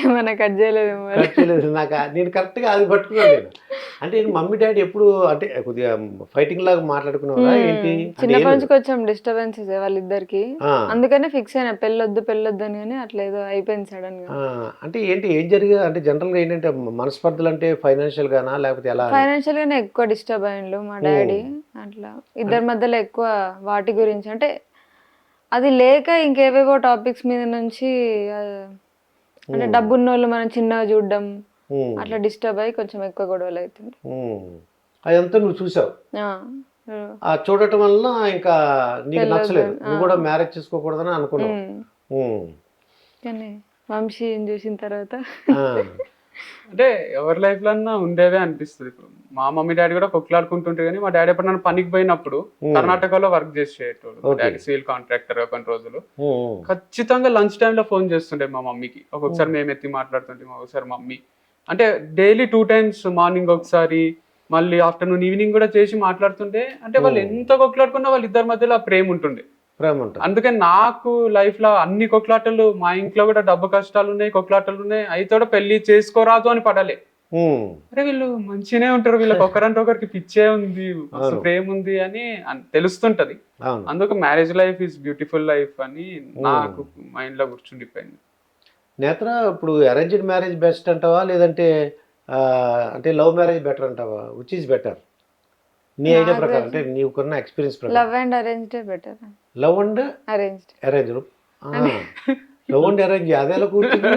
ఏమన్నా కట్ చేయలేదేమో మరి. కట్ చేయలేదు. నేను కరెక్ట్గా అది పట్టుకున్నాను నేను. అంటే మమ్మీ డాడీ ఎప్పుడు అంటే కొద్దిగా ఫైటింగ్ లాగా మాట్లాడుకునేవారా ఏంటి? అంటే చిన్నప్పటి నుంచి కొంచెం డిస్టర్బెన్సెస్ వాళ్ళిద్దరికి, అందుకనే ఫిక్స్ అయినా పెళ్ళొద్దు అని, కానీ అట్లా ఏదో అయిపోయింది సడన్ గా. అంటే ఏంటి ఏం జరిగా అంటే జనరల్గా ఏంటంటే మనస్పర్ధలు అంటే ఫైనాన్షియల్ గానా లేకపోతే ఎలా? ఫైనాన్షియల్ గానే ఎక్కువ డిస్టర్బ్ అయ్యిండు మా డాడీ. అట్లా ఇద్దరి మధ్యలో ఎక్కువ వాటి గురించి, అంటే అది లేక ఇంకేవేవో టాపిక్స్ మీద నుంచి అంటే డబ్బున్నోళ్ళు మనం చిన్నగా చూడడం, అట్లా డిస్టర్బ్ అయ్యి కొంచెం ఎక్కువ గొడవలు అవుతుంది. అదంతా నువ్వు చూసావు. చూడటం వల్ల ఇంకా నీకు నచ్చలేదు, నువ్వు కూడా మ్యారేజ్ చేసుకోకూడదని అనుకున్నావు. కానీ వంశీని చూసిన తర్వాత అంటే ఎవరి లైఫ్ లో ఉండేవే అనిపిస్తుంది. ఇప్పుడు మా మమ్మీ డాడీ కూడా కొట్లాడుకుంటుంటే, కానీ మా డాడీ ఎప్పుడు నన్ను పనికి పోయినప్పుడు కర్ణాటకలో వర్క్ చేసేటోడు. డాడీ సివిల్ కాంట్రాక్టర్ కొన్ని రోజులు. ఖచ్చితంగా లంచ్ టైంలో ఫోన్ చేస్తుండే మా మమ్మీకి. ఒక్కొక్కసారి మేము ఎత్తి మాట్లాడుతుంటే, ఒకసారి మమ్మీ అంటే డైలీ 2 times, మార్నింగ్ ఒకసారి, మళ్ళీ ఆఫ్టర్నూన్ ఈవినింగ్ కూడా చేసి మాట్లాడుతుంటే, అంటే వాళ్ళు ఎంత కొట్లాడుకున్నా వాళ్ళ ఇద్దరి మధ్యలో ప్రేమ ఉంటుండే. అందుకని నాకు లైఫ్ లో అన్ని కొట్లాటలు, మా ఇంట్లో కూడా డబ్బు కష్టాలు ఉన్నాయి, కొట్లాటలు ఉన్నాయి, అయితే కూడా పెళ్లి చేసుకోరాదు అని పడాలి. అరే వీళ్ళు మంచిగానే ఉంటారు, వీళ్ళకి ఒకరంటే ఒకరికి పిచ్చే ఉంది, ప్రేమ ఉంది అని తెలుస్తుంటది. అందుకు marriage life is beautiful life అని నాకు మైండ్ లో కూర్చుండిపోయింది. నేత్ర, ఇప్పుడు అరేంజ్డ్ మ్యారేజ్ బెస్ట్ అంటావా లేదంటే అంటే లవ్ మ్యారేజ్ బెటర్ అంటావా? విచ్ ఈజ్ బెటర్ నీ ఐడియా ప్రకారం, అంటే నీకున్న ఎక్స్పీరియన్స్ ప్రకారం? Love and arranged better. Love and arranged. Love and arrange అదేలా కూర్చుంది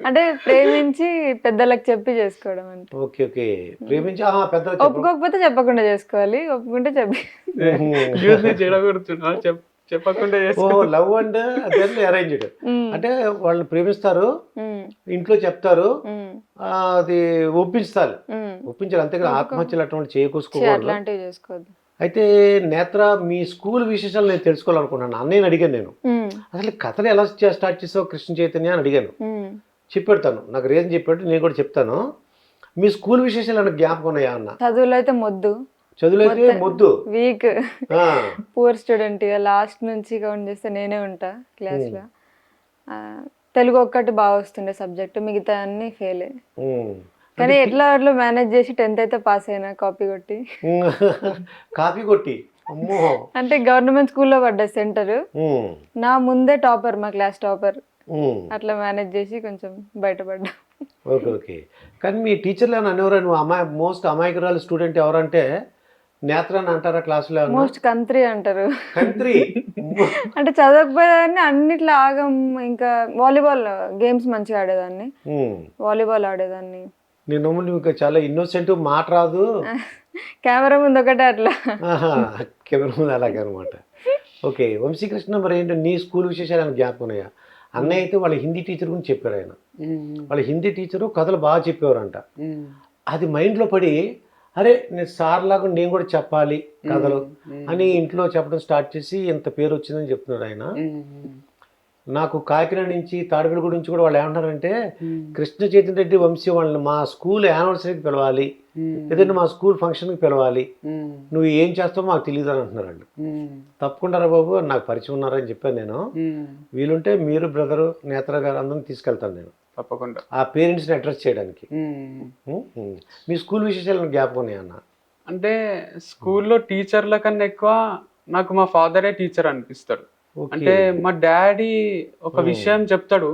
అంటే ప్రేమించి పెద్దలకు చెప్పి చేసుకోవడం అంటే. ఓకే ఓకే, ప్రేమించి పెద్దలకు ఒప్పుకోకపోతే చెప్పకుండా చేసుకోవాలి, ఒప్పుకుంటే చెప్పి చెప్పకుండా. లవ్ అండ్ అరేంజ్డ్ అంటే వాళ్ళు ప్రేమిస్తారు, ఇంట్లో చెప్తారు, అది ఒప్పించాలి అంతేగా, ఆత్మహత్యలు అటువంటి చేసుకోవద్దు. అయితే నేత్ర, మీ స్కూల్ విశేషాలు నేను తెలుసుకోవాలనుకున్నాను. అన్నయ్యని అడిగాను నేను, అసలు కథలు ఎలా స్టార్ట్ చేసావు కృష్ణ చైతన్య అని అడిగాను. చెప్పాడు, నాకు రీజన్ చెప్పాడు, నేను కూడా చెప్తాను. మీ స్కూల్ విశేషాలు ఏమైనా జ్ఞాపకం ఉన్నాయా అన్న? చదువులో అయితే మొద్దు, వీక్, పూర్ స్టూడెంట్. లాస్ట్ నుంచి కౌంట్ చేస్తే నేనే ఉంటా క్లాస్ లో. తెలుగు ఒక్కటి బాగా వస్తుండే సబ్జెక్ట్, మిగతా అన్ని ఫెయిల్. కానీ ఎట్లా మేనేజ్ చేసి 10th అయితే పాస్ అయినా, కాపీ కొట్టి. అంటే గవర్నమెంట్ స్కూల్లో పడ్డా సెంటర్, నా ముందే టాపర్, మా క్లాస్ టాపర్. అట్లా మేనేజ్ చేసి కొంచెం బయటపడ్డా. Okay okay. కానీ మీ టీచర్లు ఏమైనా అనేవారు, నువ్వు మోస్ట్ అమాయకురాలు స్టూడెంట్ ఎవరంటే నేత్ర అని అంటారా క్లాసులో? మోస్ట్ కంత్రి అంటారు. కంత్రి అంటే చదవకపోయేదాన్ని, అన్నిట్లో ఆగం. ఇంకా వాలీబాల్ గేమ్స్ మంచిగా ఆడేదాన్ని, వాలీబాల్ ఆడేదాన్ని. నేను ఇంకా చాలా ఇన్నోసెంట్, మాట రాదు, కెమెరా ముందు ఒకటే అట్లా. కెమెరా ముందు అలాగనమాట. ఓకే, వంశీకృష్ణ, మరి ఏంటో నీ స్కూల్ విశేషాలు జ్ఞాపకం ఉన్నాయా? అన్నయ్య అయితే వాళ్ళ హిందీ టీచర్ గురించి చెప్పారు. ఆయన వాళ్ళ హిందీ టీచరు కథలు బాగా చెప్పేవారంట. అది మైండ్లో పడి, అరే నేను సార్ లాగా నేను కూడా చెప్పాలి కథలు అని ఇంట్లో చెప్పడం స్టార్ట్ చేసి ఇంత పేరు వచ్చిందని చెప్తున్నాడు ఆయన. నాకు కాకినాడ నుంచి, తాడిగడ నుంచి కూడా వాళ్ళు ఏమంటున్నారంటే, కృష్ణ చైతన్య రెడ్డి వంశీ వాళ్ళని మా స్కూల్ యానివర్సరీకి పిలవాలి, లేదంటే మా స్కూల్ ఫంక్షన్కి పిలవాలి, నువ్వు ఏం చేస్తావో మాకు తెలియదు అని అంటున్నారు వాళ్ళు. తప్పకుండా రా బాబు, నాకు పరిచయం ఉన్నారని చెప్పాను నేను. వీలుంటే మీరు, బ్రదరు, నేత్ర గారు అందరిని తీసుకెళ్తాను నేను, తప్పకుండా ఆ పేరెంట్స్ని అడ్రస్ చేయడానికి. మీ స్కూల్ విశేషాలను జ్ఞాపకం ఉన్నాయన్న? అంటే స్కూల్లో టీచర్ల కన్నా ఎక్కువ నాకు మా ఫాదరే టీచర్ అనిపిస్తాడు. అంటే మా డాడీ ఒక విషయం చెప్తాడు,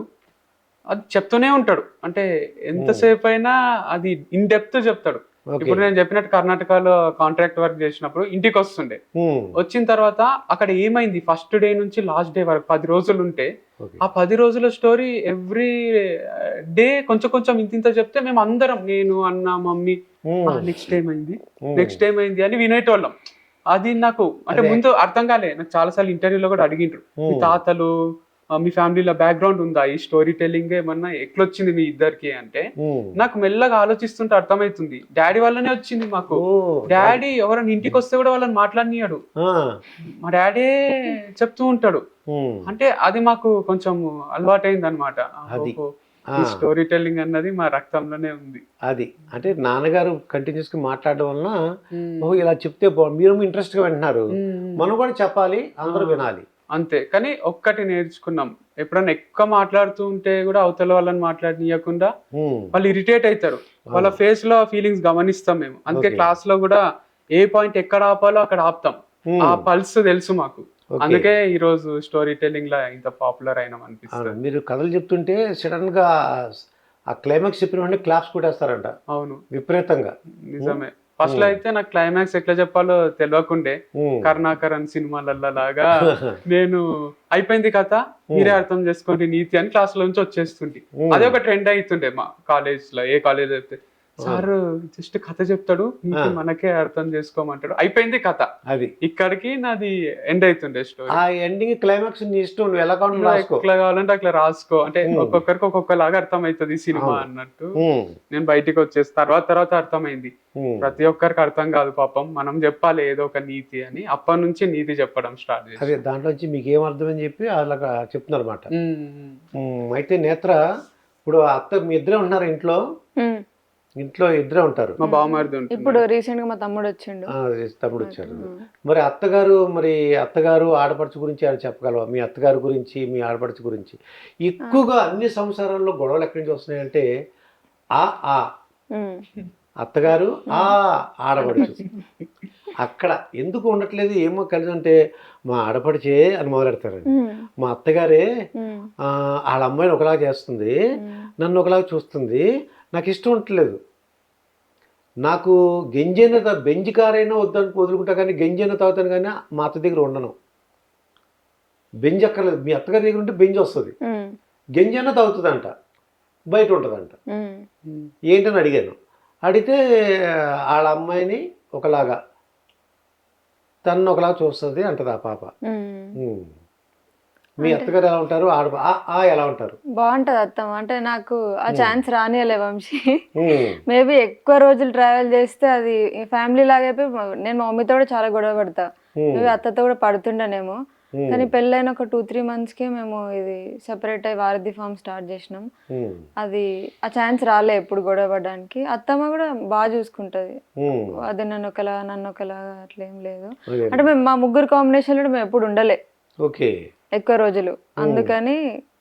అది చెప్తూనే ఉంటాడు. అంటే ఎంతసేపు అయినా అది ఇన్ డెప్త్ చెప్తాడు. ఇప్పుడు నేను చెప్పినట్టు కర్ణాటకలో కాంట్రాక్ట్ వర్క్ చేసినప్పుడు ఇంటికి వస్తుండే, వచ్చిన తర్వాత అక్కడ ఏమైంది ఫస్ట్ డే నుంచి లాస్ట్ డే వరకు 10 రోజులు ఉంటే, ఆ 10 రోజుల స్టోరీ ఎవ్రీ డే కొంచెం కొంచెం ఇంత చెప్తే మేము అందరం, నేను, అన్న, మమ్మీ, నెక్స్ట్ ఏమైంది అని వినేటోళ్ళం. అది నాకు అంటే ముందు అర్థం కాలే. నాకు చాలా సార్లు ఇంటర్వ్యూలో కూడా అడిగిండ్రు, మీ తాతలు, మీ ఫ్యామిలీలో బ్యాక్గ్రౌండ్ ఉందా, ఈ స్టోరీ టెల్లింగ్ ఏమన్నా ఎట్లొచ్చింది మీ ఇద్దరికి అంటే, నాకు మెల్లగా ఆలోచిస్తుంటే అర్థమవుతుంది, డాడీ వల్లనే వచ్చింది మాకు. డాడీ ఎవరైనా ఇంటికి వస్తే కూడా వాళ్ళని మాట్లాడినాడు, మా డాడీ చెప్తూ ఉంటాడు. అంటే అది మాకు కొంచెం అలవాటైంది అనమాట. స్టోరీ టెల్లింగ్ అన్నది మా రక్తంలోనే ఉంది. అది అంటే నాన్నగారు కంటిన్యూస్ గా మాట్లాడడం వలన ఇలా చెప్తే మీరు ఇంట్రెస్ట్ గా వింటున్నారు, మనం కూడా చెప్పాలి, అందరూ వినాలి. అంతే. కానీ ఒక్కటి నేర్చుకున్నాం, ఎప్పుడన్నా ఎక్కువ మాట్లాడుతూ ఉంటే కూడా అవతల వాళ్ళని మాట్లాడనీయకుండా వాళ్ళు ఇరిటేట్ అవుతారు, వాళ్ళ ఫేస్ లో ఫీలింగ్స్ గమనిస్తాం మేము. అందుకే క్లాస్ లో కూడా ఏ పాయింట్ ఎక్కడ ఆపాలో అక్కడ ఆపుతాం, ఆ పల్స్ తెలుసు మాకు. అందుకే ఈ రోజు స్టోరీ టెల్లింగ్ లా ఇంత పాపులర్ అయినాం అనిపిస్తుంది. మీరు కథలు చెప్తుంటే సడన్ గా ఆ క్లైమాక్స్ చెప్పిన వెంటనే క్లాప్స్ కొట్టేస్తారంట. అవును, విపరీతంగా. నిజమే. ఫస్ట్ లో అయితే నాకు క్లైమాక్స్ ఎట్లా చెప్పాలో తెలియకుండే, కరుణాకరన్ సినిమాలల్లో లాగా నేను అయిపోయింది కథ మీరే అర్థం చేసుకోండి నీతి అని క్లాస్ లో నుంచి వచ్చేస్తుంటే అదే ఒక ట్రెండ్ అవుతుండే మా కాలేజ్ లో. ఏ కాలేజ్ అయితే సార్ జస్ట్ కథ చెప్తాడు, నీతి మనకే అర్థం చేసుకోమంటాడు, అయిపోయింది కథ. అది ఇక్కడికి నాది ఎండ్ అవుతుండే స్టోరీ. ఆ ఎండింగ్ క్లైమాక్స్ నీ ఇష్టం, నువ్వు ఎలా కావాలంటే రాసుకో. ఎట్లా కావాలంటే అట్లా రాసుకో, అంటే ఒక్కొక్కరికి ఒక్కొక్కలాగా అర్థం అవుతుంది సినిమా అన్నట్టు. నేను బయటికి వచ్చేసి తర్వాత అర్థమైంది ప్రతి ఒక్కరికి అర్థం కాదు పాపం, మనం చెప్పాలి ఏదో ఒక నీతి అని. అప్పటి నుంచి నీతి చెప్పడం స్టార్ట్ చేసి అదే దాంట్లోంచి మీకు ఏం అర్థమని చెప్పి అలా చెప్తున్నారు అనమాట. అయితే నేత్ర, ఇప్పుడు అత్త మీ ఇద్దరే ఉంటున్నారు ఇంట్లో? ఇంట్లో ఇద్దరే ఉంటారు. మా బావమరిది ఉంటుంది. ఇప్పుడు రీసెంట్ గా మా తమ్ముడు వచ్చిండు. తమ్ముడు వచ్చారు. మరి అత్తగారు ఆడపడుచు గురించి ఆయన చెప్పగలవా? మీ అత్తగారి గురించి, మీ ఆడపడుచు గురించి. ఎక్కువగా అన్ని సంసారాల్లో గొడవలు ఎక్కడి నుంచి వస్తున్నాయంటే ఆ అత్తగారు ఆడపడుచు అక్కడ ఎందుకు ఉండట్లేదు ఏమో కలిసి అంటే మా ఆడపడిచే అని మొదలెడతారు. మా అత్తగారే వాళ్ళ అమ్మాయిని ఒకలాగా చేస్తుంది, నన్ను ఒకలాగా చూస్తుంది, నాకు ఇష్టం ఉండట్లేదు. నాకు గంజైన బెంజి కారైనా వద్దని వదులుకుంటా, కానీ గంజైనా తాగుతాను, కానీ మా అత్త దగ్గర ఉండను. బెంజ్ అక్కర్లేదు, మీ అత్తగారి దగ్గర ఉంటే బెంజ్ వస్తుంది, గంజైనా తాగుతుందంట, బయట ఉంటుందంట. ఏంటని అడిగాను. అడిగితే వాళ్ళ అమ్మాయిని ఒకలాగా, తను ఒకలాగా చూస్తుంది అంటది ఆ పాప. మీ అత్తగారు ఎలా ఉంటారు, ఎలా ఉంటారు? బాగుంటది అత్తమ్మ. అంటే నాకు ఆ ఛాన్స్ రానియలే వంశీ. మేబీ ఎక్కువ రోజులు ట్రావెల్ చేస్తే అది ఫ్యామిలీ లాగా అయిపోయి, నేను మా మమ్మీతో కూడా చాలా గొడవ పడతా, మేబీ అత్తతో కూడా పడుతుండేనేమో. కానీ పెళ్ళైన ఒక 2-3 months కి మేము ఇది సెపరేట్ అయ్యి వారధి ఫామ్ స్టార్ట్ చేసినాం. అది ఆ ఛాన్స్ రాలే ఎప్పుడు గొడవ పడడానికి. అత్తమ్మ కూడా బాగా చూసుకుంటది, అది నన్ను ఒకలాగా అట్లా ఏం లేదు. అంటే మేము మా ముగ్గురు కాంబినేషన్ లో మేము ఎప్పుడు ఉండలే ఓకే ఎక్కువ రోజులు, అందుకని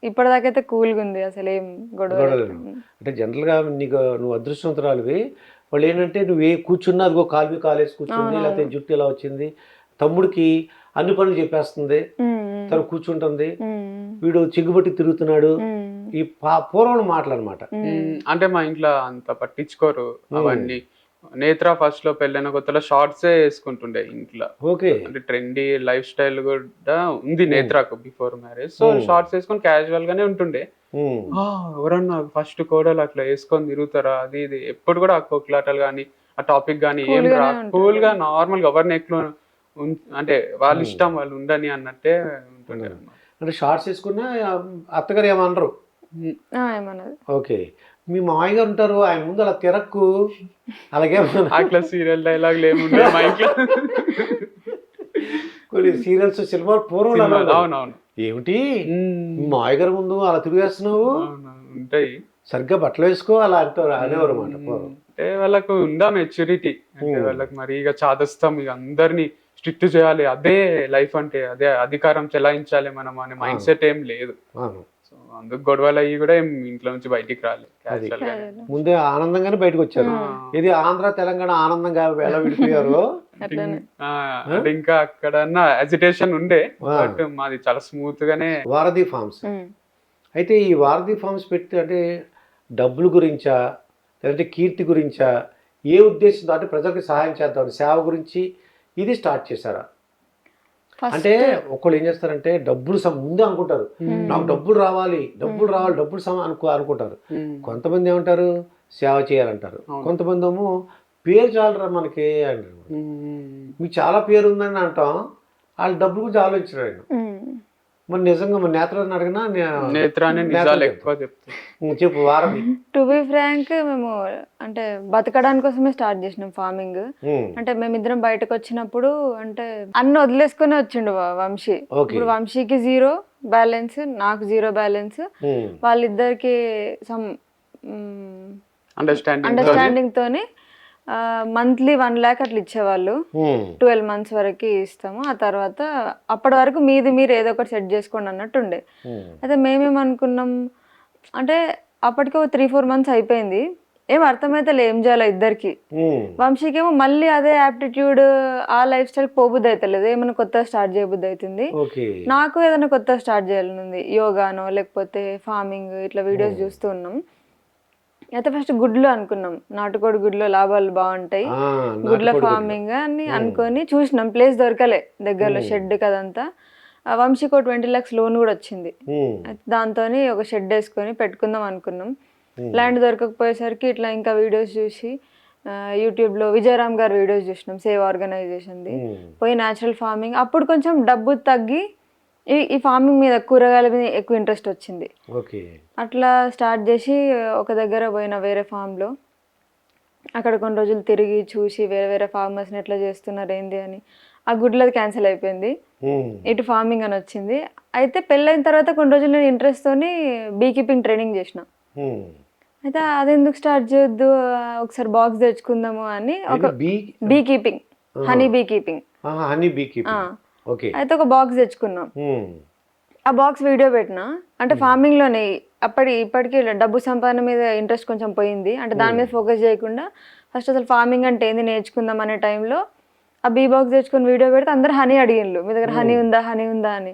ఇప్పటిదాకైతే కూల్గా ఉంది, అసలు ఏం గొడవ. అంటే జనరల్గా నువ్వు అదృష్టవంతురాలివి. వాళ్ళు ఏంటంటే నువ్వు కూర్చున్నా అదిగో కాలు కాలేసి కూర్చుంది, లేకపోతే జుట్టు ఇలా వచ్చింది, తమ్ముడికి అన్ని పనులు చెప్పేస్తుంది, తను కూర్చుంటుంది, వీడు చిగ్గుబట్టి తిరుగుతున్నాడు, ఈ పూర్వం మాటలు అనమాట. అంటే మా ఇంట్లో అంత పట్టించుకోరు అవన్నీ. నేత్ర ఫస్ట్ లో పెళ్ళైన కొత్తలో షార్ట్సే వేసుకుంటుండే ఇంట్లో. ఓకే, అంటే ట్రెండీ లైఫ్ స్టైల్ కూడా ఉంది నేత్రకు బిఫోర్ మ్యారేజ్. సో షార్ట్స్ వేసుకొని క్యాజువల్ గానే ఉంటుండే. ఎవరన్నా ఫస్ట్ కోడలు అట్లా వేసుకొని తిరుగుతారా, అది ఇది ఎప్పుడు కూడా ఆ కోక్లాటలు కానీ ఆ టాపిక్ కానీ ఏం రా, కూల్ గా నార్మల్ గా ఎవరిని ఎక్కువ అంటే వాళ్ళ ఇష్టం వాళ్ళు ఉండని అన్నట్టే ఉంటుండే. అంటే షార్ట్స్ వేసుకున్నా అత్తగారు ఏమనరు? ఓకే, మీ మామయ్య గారు ఉంటారు, ఆయన ముందు అలా తిరక్కు, అలాగే అట్లా సీరియల్ డైలాగులు ఏముండే మా ఇంట్లో. కొన్ని సీరియల్స్ సినిమాలు పూర్వం అవునవును, ఏమిటి మామయ్య గారి ముందు అలా తిరిగేస్తున్నావు, ఉంటాయి, సరిగ్గా బట్టలు వేసుకో అలా అంటారు అనేవారు అన్నమాట. అంటే వాళ్ళకు ఉందా మెచ్యూరిటీ, అంటే వాళ్ళకి మరి ఇక చాదస్తాం, ఇక అందరినీ స్ట్రిక్ట్ చేయాలి, అదే లైఫ్ అంటే, అదే అధికారం చెలాయించాలి మనం అనే మైండ్ సెట్ ఏం లేదు. సో అందుకు గొడవలు అయ్యి కూడా ఏం ఇంట్లో నుంచి బయటికి రాలేదు. ముందే ఆనందంగానే బయటకు వచ్చారు. ఇది ఆంధ్ర తెలంగాణ ఆనందంగా ఎలా విడిపోయారు. అంటే ఇంకా అక్కడన్నా అజిటేషన్ ఉండే, బట్ మాది చాలా స్మూత్ గానే. వారధి ఫార్మ్స్, అయితే ఈ వారధి ఫార్మ్స్ పెట్టి అంటే డబ్బుల గురించా, లేదంటే కీర్తి గురించా, ఏ ఉద్దేశంతో, అంటే ప్రజలకు సహాయం చేద్దాం సేవ గురించి ఇది స్టార్ట్ చేశారా? అంటే ఒకళ్ళు ఏం చేస్తారంటే డబ్బులు ముందే అనుకుంటారు, నాకు డబ్బులు రావాలి అనుకుంటారు. కొంతమంది ఏమంటారు సేవ చేయాలంటారు, కొంతమంది ఏమో పేరు చాలరా మనకి అంటారు. మీకు చాలా పేరు ఉందని అంటాం, వాళ్ళు డబ్బులు గురించి ఆలోచించరు ఆయన. మరి నిజంగా మన నేత్రాన్ని అడిగినా చెప్పు వారధి. టు బి ఫ్రాంక్, మేము అంటే బతకడానికి కోసమే స్టార్ట్ చేసినాం ఫార్మింగ్. అంటే మేమిద్దరం బయటకు వచ్చినప్పుడు అంటే అన్ని వదిలేసుకుని వచ్చిండు వంశీ. ఇప్పుడు వంశీకి 0 బ్యాలెన్స్, నాకు 0 బ్యాలెన్స్. వాళ్ళిద్దరికి సమ్ అండర్స్టాండింగ్ తోని మంత్లీ 1 lakh అట్లా ఇచ్చేవాళ్ళు. 12 months వరకు ఇస్తాము. ఆ తర్వాత అప్పటి వరకు మీది మీరు ఏదో ఒకటి సెట్ చేసుకోండి అన్నట్టు ఉండే. అయితే మేమేమనుకున్నాం అంటే అప్పటికి ఒక 3-4 months అయిపోయింది. ఏం అర్థమైతే ఏం చేయాలో ఇద్దరికి. వంశీకేమో మళ్ళీ అదే యాప్టిట్యూడ్ ఆ లైఫ్ స్టైల్ పోబుద్ది అవుతలేదు, ఏమైనా కొత్తగా స్టార్ట్ చేయబుద్ది అవుతుంది. నాకు ఏదైనా కొత్తగా స్టార్ట్ చేయాలని ఉంది, యోగానో లేకపోతే ఫార్మింగ్ ఇట్లా వీడియోస్ చూస్తూ ఉన్నాం. అయితే ఫస్ట్ గుడ్లు అనుకున్నాం, నాటుకోడి గుడ్లు లాభాలు బాగుంటాయి, గుడ్ల ఫార్మింగ్ అని అనుకొని చూసినాం. ప్లేస్ దొరకలే దగ్గరలో, షెడ్ కదంతా. వంశీకి 20 lakhs లోన్ కూడా వచ్చింది. దాంతో ఒక షెడ్ వేసుకొని పెట్టుకుందాం అనుకున్నాం. ల్యాండ్ దొరకకపోయేసరికి ఇట్లా ఇంకా వీడియోస్ చూసి యూట్యూబ్లో విజయరామ్ గారి వీడియోస్ చూసినాం, సేవ్ ఆర్గనైజేషన్ది. పోయి న్యాచురల్ ఫార్మింగ్, అప్పుడు కొంచెం డబ్బు తగ్గి ఈ ఫార్మింగ్ మీద కూరగాయల మీద ఎక్కువ ఇంట్రెస్ట్ వచ్చింది. అట్లా స్టార్ట్ చేసి ఒక దగ్గర పోయిన వేరే ఫామ్లో, అక్కడ కొన్ని రోజులు తిరిగి చూసి వేరే వేరే ఫార్మర్స్ని ఎట్లా చేస్తున్నారు ఏంది అని. ఆ గుడ్లది క్యాన్సిల్ అయిపోయింది, ఇటు ఫార్మింగ్ అని వచ్చింది. అయితే పెళ్ళైన తర్వాత కొన్ని రోజులు నేను ఇంట్రెస్ట్తోని బీ కీపింగ్ ట్రైనింగ్ చేసిన. అయితే అది ఎందుకు స్టార్ట్ చేయొద్దు, ఒకసారి బాక్స్ తెచ్చుకుందాము అని. ఒక be keeping, honey bee keeping. అయితే ఒక బాక్స్ తెచ్చుకున్నాం. ఆ బాక్స్ వీడియో పెట్టినా, అంటే ఫార్మింగ్లోనే ఇప్పటికీ డబ్బు సంపాదన మీద ఇంట్రెస్ట్ కొంచెం పోయింది. అంటే దాని మీద ఫోకస్ చేయకుండా ఫస్ట్ అసలు ఫార్మింగ్ అంటే ఏంది నేర్చుకుందాం అనే టైంలో ఆ బీ బాక్స్ తెచ్చుకొని వీడియో పెడితే అందరు హనీ అడిగిండ్రు, మీ దగ్గర హనీ ఉందా అని.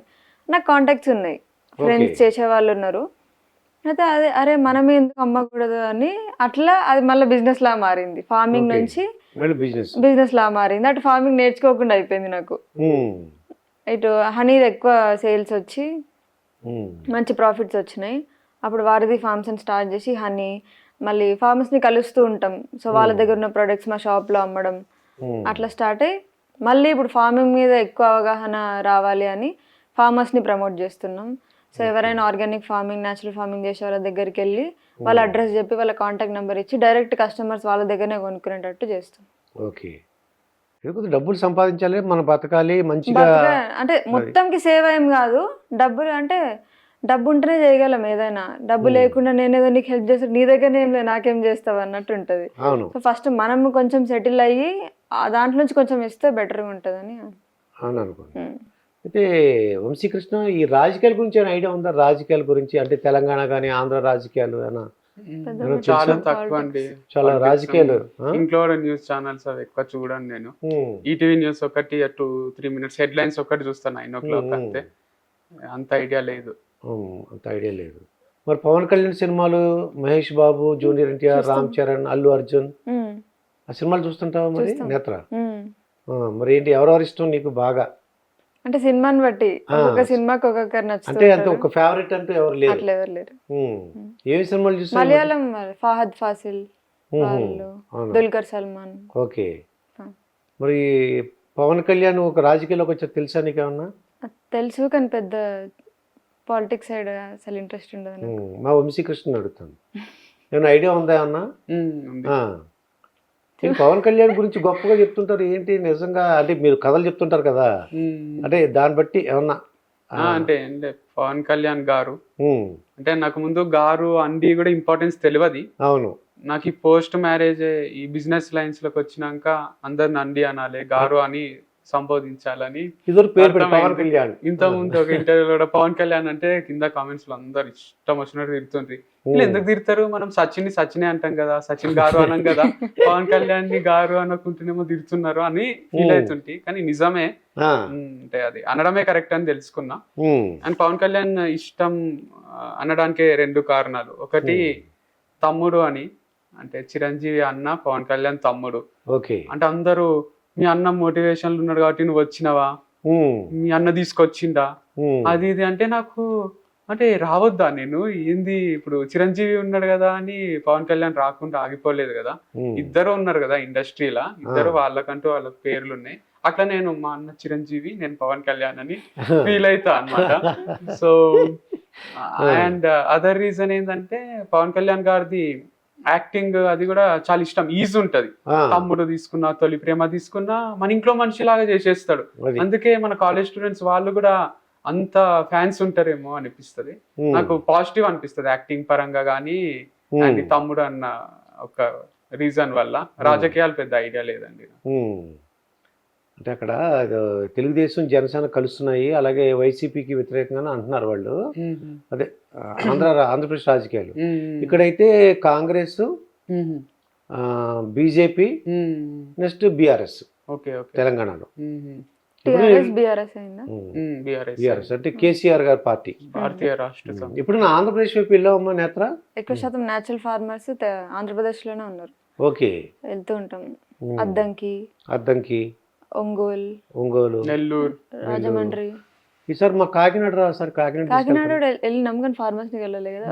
నాకు కాంటాక్ట్స్ ఉన్నాయి, ఫ్రెండ్స్ చేసేవాళ్ళు ఉన్నారు. అయితే అరే మనం ఎందుకు అమ్మకూడదు అని అట్లా అది మళ్ళీ బిజినెస్ లా మారింది. ఫార్మింగ్ నుంచి బిజినెస్ లా మారింది. అటు ఫార్మింగ్ నేర్చుకోకుండా అయిపోయింది నాకు. ఇటు హనీ ఎక్కువ సేల్స్ వచ్చి మంచి ప్రాఫిట్స్ వచ్చినాయి. అప్పుడు వారధి ఫార్మ్స్ అని స్టార్ట్ చేసి హనీ, మళ్ళీ ఫార్మర్స్ని కలుస్తూ ఉంటాం. సో వాళ్ళ దగ్గర ఉన్న ప్రొడక్ట్స్ మా షాప్లో అమ్మడం, అట్లా స్టార్ట్ అయ్యి మళ్ళీ ఇప్పుడు ఫార్మింగ్ మీద ఎక్కువ అవగాహన రావాలి అని ఫార్మర్స్ని ప్రమోట్ చేస్తున్నాం. సో ఎవరైనా ఆర్గానిక్ ఫార్మింగ్, న్యాచురల్ ఫార్మింగ్ చేసే వాళ్ళ దగ్గరికి వెళ్ళి వాళ్ళ అడ్రస్ చెప్పి వాళ్ళ కాంటాక్ట్ నెంబర్ ఇచ్చి డైరెక్ట్ కస్టమర్స్ వాళ్ళ దగ్గరనే కొనుక్కునేటట్టు చేస్తాం. ఓకే, డబ్బులు సంపాదించాలి, మనం బతకాలి మంచిగా. అంటే మొత్తంకి సేవ్ ఏం కాదు, డబ్బులు అంటే డబ్బు ఉంటేనే చేయగలం ఏదైనా. డబ్బు లేకుండా నేనేదో నీకు హెల్ప్ చేస్తా, నీ దగ్గర ఏం లేదు నాకేం చేస్తావు అన్నట్టు ఉంటుంది. సో ఫస్ట్ మనం కొంచెం సెటిల్ అయ్యి దాంట్లో నుంచి కొంచెం ఇస్తే బెటర్గా ఉంటుందని అనుకుంటున్నాను. అయితే వంశీకృష్ణ, ఈ రాజకీయాల గురించి ఏమైనా ఐడియా ఉందా? రాజకీయాల గురించి అంటే తెలంగాణ కానీ ఆంధ్ర రాజకీయాలు చాలా తక్కువ అండి. చాలా రాజకీయాలు ఇంట్లో న్యూస్ ఛానల్స్ అవి ఎక్కువ చూడండి నేను. ఈటీవీ న్యూస్ ఒకటి 2-3 minutes హెడ్లైన్స్ ఒకటి చూస్తాను 9 o'clock అంతే. అంత ఐడియా లేదు. మరి పవన్ కళ్యాణ్ సినిమాలు, మహేష్ బాబు, జూనియర్ ఎన్టీఆర్, రామ్ చరణ్, అల్లు అర్జున్, ఆ సినిమాలు చూస్తుంటావా మరి నేత్ర? మరి ఏంటి, ఎవరెవరు ఇష్టం నీకు బాగా? అంటే సినిమాని బట్టి ఒక సినిమాకి ఒక్కొక్కరు నచ్చుతుంది. అంటే ఒక ఫేవరెట్ అంటూ ఎవరు లేరు. ఏ సినిమాలు చూస్తావు? మలయాళం ఫహద్ ఫాసిల్ వాళ్ళు, దుల్కర్ సల్మాన్. ఓకే, మరి పవన్ కళ్యాణ్ ఒక రాజకీయాల్లోకి వచ్చా తెలుసా నీకేమన్నా? తెలుసు, కానీ పెద్ద పాలిటిక్స్ సైడ్ అసలు ఇంట్రెస్ట్ ఉండదు. మా వంశీకృష్ణ అడుగుతాను, ఏమైనా ఐడియా ఉందా అన్నా? పవన్ కళ్యాణ్ గురించి గొప్పగా చెప్తుంటారు, ఏంటి నిజంగా? అంటే మీరు కథలు చెప్తుంటారు కదా, అంటే దాన్ని బట్టి ఏమన్నా? అంటే పవన్ కళ్యాణ్ గారు అంటే నాకు ముందు గారు అండి కూడా ఇంపార్టెన్స్ తెలియదు. అవును, నాకు ఈ పోస్ట్ మ్యారేజ్ ఈ బిజినెస్ లైన్స్ లోకి వచ్చినాక అందరిని అండి అనాలి, గారు అని సంబోధించాలని. ఇంత ముందు ఒక ఇంటర్వ్యూలో కూడా పవన్ కళ్యాణ్ అంటే కింద కామెంట్స్ లో అందరు ఇష్టం వచ్చినట్టు తిరుగుతుంది. వీళ్ళు ఎందుకు తిడతారు, మనం సచినే అంటాం కదా, సచిన్ గారు అనం కదా, పవన్ కళ్యాణ్ ని గారు అనుకుంటేనేమో తిడుతున్నారు అని ఫీల్ అవుతుంటే, కానీ నిజమే అంటే అది అనడమే కరెక్ట్ అని తెలుసుకున్నా. అండ్ పవన్ కళ్యాణ్ ఇష్టం అనడానికి 2 కారణాలు. ఒకటి తమ్ముడు అని, అంటే చిరంజీవి అన్న, పవన్ కళ్యాణ్ తమ్ముడు. అంటే అందరూ మీ అన్న మోటివేషన్లు ఉన్నాడు కాబట్టి నువ్వు వచ్చినావా, మీ అన్న తీసుకొచ్చిందా అది ఇది అంటే, నాకు అంటే రావద్దా నేను ఏంది, ఇప్పుడు చిరంజీవి ఉన్నాడు కదా అని పవన్ కళ్యాణ్ రాకుండా ఆగిపోలేదు కదా, ఇద్దరు ఉన్నారు కదా ఇండస్ట్రీలా, ఇద్దరు వాళ్ళకంటూ వాళ్ళ పేర్లు ఉన్నాయి. అట్లా నేను మా అన్న చిరంజీవి, నేను పవన్ కళ్యాణ్ అని ఫీల్ అవుతా అన్నమాట. సో అండ్ అదర్ రీజన్ ఏంటంటే పవన్ కళ్యాణ్ గారిది యాక్టింగ్ అది కూడా చాలా ఇష్టం, ఈజీ ఉంటది. తమ్ముడు తీసుకున్నా, తొలి ప్రేమ తీసుకున్నా మన ఇంట్లో మనిషిలాగా చేసేస్తాడు. అందుకే మన కాలేజ్ స్టూడెంట్స్ వాళ్ళు కూడా అంత ఫ్యాన్స్ ఉంటారేమో అనిపిస్తుంది. నాకు పాజిటివ్ అనిపిస్తుంది యాక్టింగ్ పరంగా కానీ. అండ్ తమ్ముడు అన్న ఒక రీజన్ వల్ల. రాజకీయాలు పెద్ద ఐడియా లేదండి. అంటే అక్కడ తెలుగుదేశం జనసేన కలుస్తున్నాయి, అలాగే వైసీపీకి వ్యతిరేకంగా అంటున్నారు వాళ్ళు. అదే ఆంధ్రప్రదేశ్ రాజకీయాలు. ఇక్కడైతే కాంగ్రెస్, బీజేపీ, నెక్స్ట్ బీఆర్ఎస్ తెలంగాణలో. బీఆర్ఎస్ అంటే కేసీఆర్ గారి పార్టీ, భారతీయ రాష్ట్ర సమితి. ఇప్పుడు నా ఆంధ్రప్రదేశ్ వైపు వెళ్ళామమ్మా నేత్ర? ఎక్కువ శాతం నేచురల్ ఫార్మర్స్ ఆంధ్రప్రదేశ్ లోనే ఉన్నారు. ఓకే, వెళ్తూ ఉంటాం. అద్దంకి, ఒంగోలు, నెల్లూరు, రాజమండ్రి. ఈసారి మా కాకినాడ రా సార్. కాకినాడ వెళ్ళినాం కానీ ఫార్మర్స్ కి వెళ్ళలే కదా.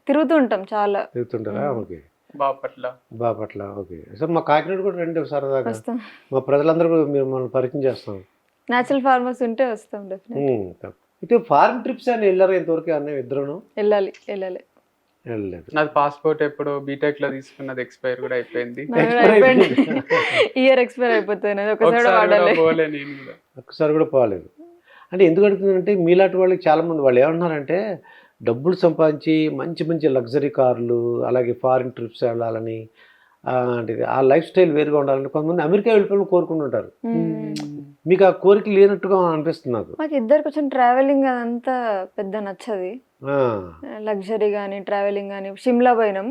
తిరుగుతూ ఉంటాం, చాలా తిరుగుతుంటారా? ఓకే. బాపట్ల. ఓకే సార్, మా కాకినాడ కూడా రండి సరదాగా. మా ప్రజలందరూ మీరు మనం పరిచయం చేస్తాం. నేచురల్ ఫార్మర్స్ ఉంటే వస్తాం డెఫినెట్. అయితే ఫారెన్ ట్రిప్స్ అని వెళ్ళారా ఇంతవరకు? అన్న ఇద్దరు వెళ్ళాలి. నాది పాస్పోర్ట్ ఎప్పుడు బీటెక్ లో తీసుకున్నది ఎక్స్పైర్ కూడా అయిపోయింది. ఇయర్ ఎక్స్పైర్ అయిపోతుంది. ఒక్కసారి కూడా పోలేదు. అంటే ఎందుకు అడుగుతుందంటే మీలాంటి వాళ్ళకి చాలా మంది వాళ్ళు ఏమన్నారంటే డబ్బులు సంపాదించి మంచి మంచి లగ్జరీ కార్లు, అలాగే ఫారిన్ ట్రిప్స్ వెళ్ళాలని, అంటే ఆ లైఫ్ స్టైల్ వేరుగా ఉండాలని కొంతమంది అమెరికా వెళ్ళిపోవాలని కోరుకుంటుంటారు. మీకు ఆ కోరిక లేనట్టుగా అనిపిస్తుంది నాకు. మాకు ఇద్దరు కొంచెం ట్రావెలింగ్ అదంతా పెద్ద నచ్చది. లగ్జరీ కానీ ట్రావెలింగ్ కానీ. షిమ్లా పోయినాం,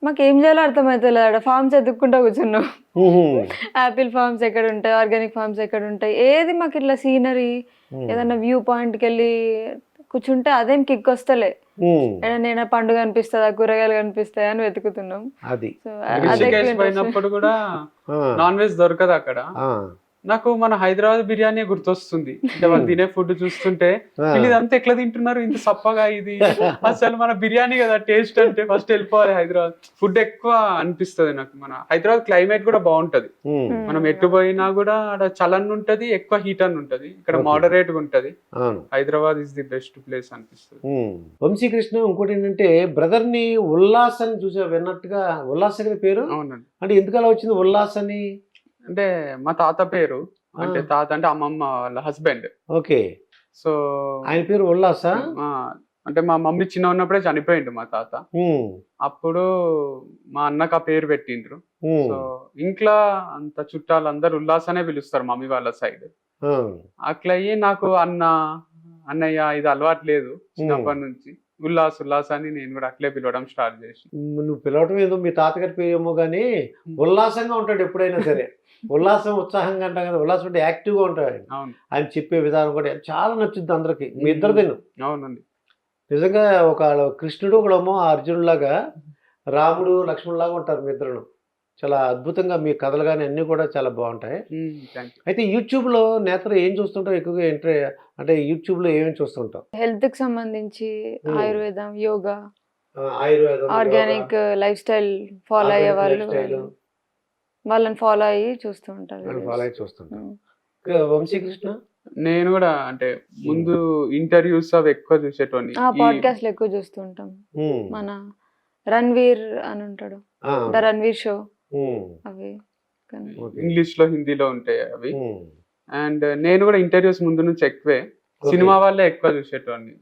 మాకు ఏం చేయాలో అర్థమవుతుంది. అక్కడ ఫార్మ్స్ ఎదుక్కుంటా కూర్చున్నాం. యాపిల్ ఫార్మ్స్ ఎక్కడ ఉంటాయి, ఆర్గానిక్ ఫార్మ్స్ ఎక్కడ ఉంటాయి, ఏది మాకు ఇట్లా సీనరీ ఏదన్నా వ్యూ పాయింట్కి వెళ్ళి కూర్చుంటే అదేం కిక్ వస్తలే. నేను పండుగ కనిపిస్తుందా, కూరగాయలు కనిపిస్తాయా అని వెతుకుతున్నాం. పోయినప్పుడు కూడా నాన్ వెజ్ దొరకదు అక్కడ. నాకు మన హైదరాబాద్ బిర్యానీ గుర్తొస్తుంది. అంటే వాళ్ళు తినే ఫుడ్ చూస్తుంటే వీళ్ళు ఇదంతా ఎట్లా తింటున్నారు ఇంత సప్పగా, ఇది అసలు మన బిర్యానీ కదా టేస్ట్ అంటే. ఫస్ట్ వెళ్ళిపోవాలి హైదరాబాద్. ఫుడ్ ఎక్కువ అనిపిస్తుంది నాకు. మన హైదరాబాద్ క్లైమేట్ కూడా బాగుంటది. మనం ఎటు పోయినా కూడా అక్కడ చలన్ ఉంటది, ఎక్కువ హీట్ అని ఉంటది. ఇక్కడ మోడరేట్ గా ఉంటది. Hyderabad is the best place అనిపిస్తుంది. వంశీకృష్ణ, ఇంకోటి ఏంటంటే బ్రదర్ ని ఉల్లాస్ అని చూసా, విన్నట్టుగా. ఉల్లాస్ అని పేరు? అవునండి. అంటే ఎందుకు అలా వచ్చింది ఉల్లాస్ అని? అంటే మా తాత పేరు. అంటే తాత అంటే అమ్మమ్మ వాళ్ళ హస్బెండ్. ఓకే. సో ఆయన పేరు ఉల్లాసా? అంటే మా మమ్మీ చిన్న ఉన్నప్పుడే చనిపోయిండు మా తాత. అప్పుడు మా అన్నకు ఆ పేరు పెట్టిండ్రు. సో ఇంట్లో అంత చుట్టాలందరూ ఉల్లాసనే పిలుస్తారు మమ్మీ వాళ్ళ సైడ్. అట్లా అయ్యి నాకు అన్నయ్య ఇది అలవాటు లేదు చిన్నప్పటి నుంచి. ఉల్లాస్ అని నేను కూడా అట్లే పిలవడం స్టార్ట్ చేసి. నువ్వు పిలవడం ఏదో మీ తాతగారి పేరు ఏమో కానీ ఉల్లాసంగా ఉంటాడు ఎప్పుడైనా సరే. ఉల్లాసం ఉత్సాహంగా అంటాం కదా, ఉల్లాసం అంటే యాక్టివ్గా ఉంటాడు. ఆయన చెప్పే విధానం కూడా చాలా నచ్చుద్ది అందరికి. మీ ఇద్దరిదేను. అవునండి. నిజంగా ఒక కృష్ణుడు, ఒకడేమో అర్జునుడిలాగా, రాముడు లక్ష్మణులాగా ఉంటారు మీ ఇద్దరు. చాలా అద్భుతంగా మీ కథలు కానీ అన్నీ కూడా చాలా బాగుంటాయి. అయితే యూట్యూబ్లో నేత్ర ఏం చూస్తుంటావు ఎక్కువగా? అంటే యూట్యూబ్లో ఏమేమి చూస్తుంటావు? హెల్త్కి సంబంధించి ఆయుర్వేదం, yoga, organic life style follow అయ్యే వాళ్ళని ఫాలో అయ్యి చూస్తుంటారు. వంశీకృష్ణ, నేను కూడా అంటే ముందు ఇంటర్వ్యూస్ అవి ఎక్కువ చూసేటోని. పాడ్కాస్ట్ ఎక్కువ చూస్తుంటాం. మన రణ్వీర్ అని ఉంటాడు, ద రణ్వీర్ షో, అవి ఇంగ్లీష్ లో హిందీలో ఉంటాయి అవి. అండ్ నేను కూడా ఇంటర్వ్యూస్ ముందు నుంచి ఎక్కువే సినిమా వాళ్ళే ఎక్కువ చూసేటోని.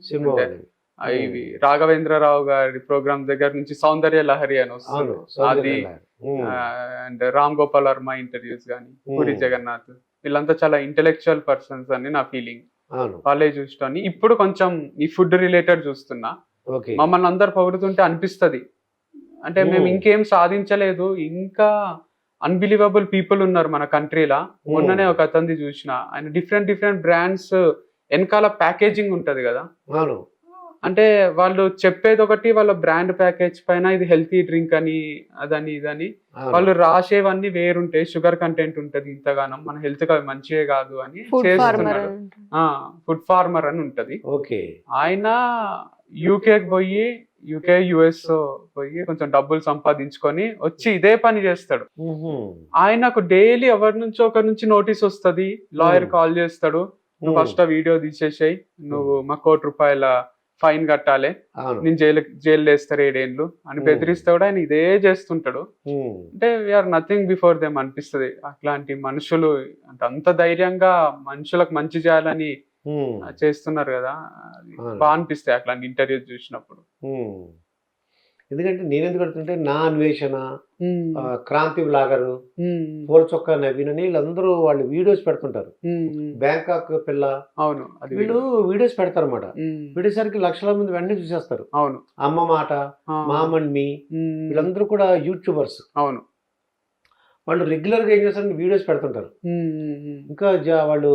ఇవి రాఘవేంద్రరావు గారి ప్రోగ్రామ్ దగ్గర నుంచి సౌందర్య లహరి అని వస్తుంది, అది. అండ్ రామ్ గోపాల్ వర్మ ఇంటర్వ్యూస్ కానీ, పూరి జగన్నాథ్, వీళ్ళంతా చాలా ఇంటెలెక్చువల్ పర్సన్స్ అని నా ఫీలింగ్. వాళ్ళే చూస్తాను. ఇప్పుడు కొంచెం ఈ ఫుడ్ రిలేటెడ్ చూస్తున్నా. మమ్మల్ని అందరు పొగుడుతుంటే అనిపిస్తుంది, అంటే మేము ఇంకేం సాధించలేదు, ఇంకా అన్బిలీవబుల్ పీపుల్ ఉన్నారు మన కంట్రీలా. మొన్ననే ఒక అతనిది చూసిన, ఆయన డిఫరెంట్ బ్రాండ్స్ వెనకాల ప్యాకేజింగ్ ఉంటది కదా. అంటే వాళ్ళు చెప్పేది ఒకటి, వాళ్ళ బ్రాండ్ ప్యాకేజ్ పైన ఇది హెల్తీ డ్రింక్ అని, అదని ఇదని, వాళ్ళు రాసేవన్నీ వేరుంటాయి. షుగర్ కంటెంట్ ఉంటది ఇంతగానం, మన హెల్త్ కి అవి మంచివే కాదు అని చేస్తున్నారు. ఫుడ్ ఫార్మర్ అని ఉంటది. ఆయన యూకేకి పోయి, యుఎస్ పోయి కొంచెం డబ్బులు సంపాదించుకొని వచ్చి ఇదే పని చేస్తాడు. ఆయనకు డైలీ ఎవరి నుంచో ఒకరి నుంచి నోటీస్ వస్తుంది, లాయర్ కాల్ చేస్తాడు, నువ్వు ఫస్ట్ వీడియో తీసేసాయి, నువ్వు మా ₹1,00,00,000 ఫైన్ కట్టాలి, నేను జైలు వేస్తారు 7 ఏళ్ళు అని బెదిరిస్తే కూడా ఆయన ఇదే చేస్తుంటాడు. అంటే వీఆర్ నథింగ్ బిఫోర్ దెమ్ అనిపిస్తుంది. అట్లాంటి మనుషులు అంటే అంత ధైర్యంగా మనుషులకు మంచి చేయాలని చేస్తున్నారు కదా, బాగా అనిపిస్తాయి అట్లాంటి ఇంటర్వ్యూస్ చూసినప్పుడు. ఎందుకంటే నేను ఎందుకు అడుగుతుంటే నా అన్వేషణ, ఉమ్, క్రాంతి బ్లాగరు, ఉమ్, పూల చొక్కా నవీన్ అని వీళ్ళందరూ వాళ్ళు వీడియోస్ పెడుతుంటారు. ఉమ్. బ్యాంకాక్ పిల్ల అవును అది వీళ్ళు వీడియోస్ పెడతారు అన్నమాట. ఉమ్, పెట్టేసరికి లక్షల మంది వెంటనే చూసేస్తారు. అవును అమ్మ మాట, ఆ, మామ్ అండ్ మీ, ఉమ్, వీళ్ళందరూ కూడా యూట్యూబర్స్. అవును వాళ్ళు రెగ్యులర్గా ఏం చేస్తారంటే వీడియోస్ పెడుతుంటారు. ఉమ్, ఉమ్, ఇంకా వాళ్ళు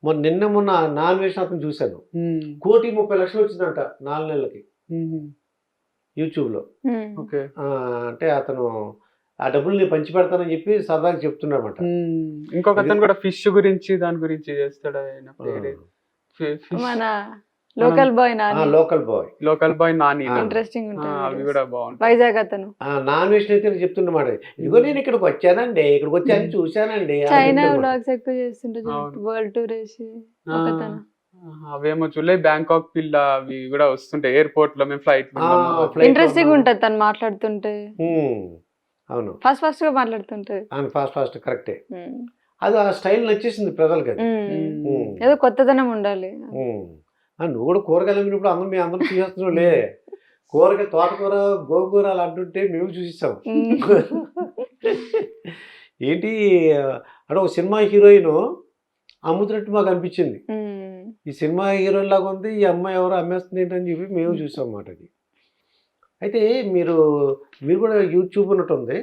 మొన్న నా అన్వేషణ అతను చూశాను. ఉమ్, 1,30,00,000 వచ్చిందంట 4 నెలలకి ఉమ్, యూట్యూబ్లో. ఓకే అంటే అతను ఆ డబ్బులు నేను పంచి పెడతానని చెప్పి సరదాగా చెప్తున్నాడన్నమాట. ఇంకొక అతను కూడా ఫిష్ గురించి దాని గురించి చేస్తాడు ఆయన పేరు మన local boy Nani, local boy, local boy Nani interesting అవి ఉంటుంది. కూడా బాగుంటాయి. వైజాగ్ అతను నాన్ వెజ్ అయితే చెప్తున్నమాట. ఇదిగో నేను ఇక్కడికి వచ్చానండి, ఇక్కడికి వచ్చాను చూశానండి అని చైనా చెప్తున్నాడు. వ్లాగ్స్ ఎక్కువ చేస్తుంటాడు, అవును. వరల్డ్ టూర్ వేసి ఆ, ఒకతను. అవేమో చూడలే బ్యాంకాక్ పిల్ల అవి కూడా వస్తుంటాయి ఎయిర్పోర్ట్ లో మేము ఫ్లైట్ flight ఇంట్రెస్టింగ్ లో ఉంటది తను మాట్లాడుతుంటే, అవును ఫాస్ట్ గా మాట్లాడుతుంటది. ఫాస్ట్ కరెక్టే. అది ఆ స్టైల్ నచ్చేసింది ప్రజలకి. అది ఏదో కొత్తదనం ఉండాలి. నువ్వు కూడా కూరగాయలు అమ్మినప్పుడు మేము అందరం చూసేస్తున్నావులే. కూరగాయ తోటకూర గోంగూర అలా అంటుంటే మేము చూసిస్తాం. ఏంటి అంటే ఒక సినిమా హీరోయిన్ అమ్ముతున్నట్టు మాకు అనిపించింది. ఈ సినిమా హీరోయిన్ లాగా ఉంది, ఈ అమ్మాయి ఎవరో అమ్మేస్తుంది ఏంటని చెప్పి మేము చూసాం అన్నమాట. అది అయితే మీరు కూడా యూట్యూబ్ ఉన్నట్టుంది.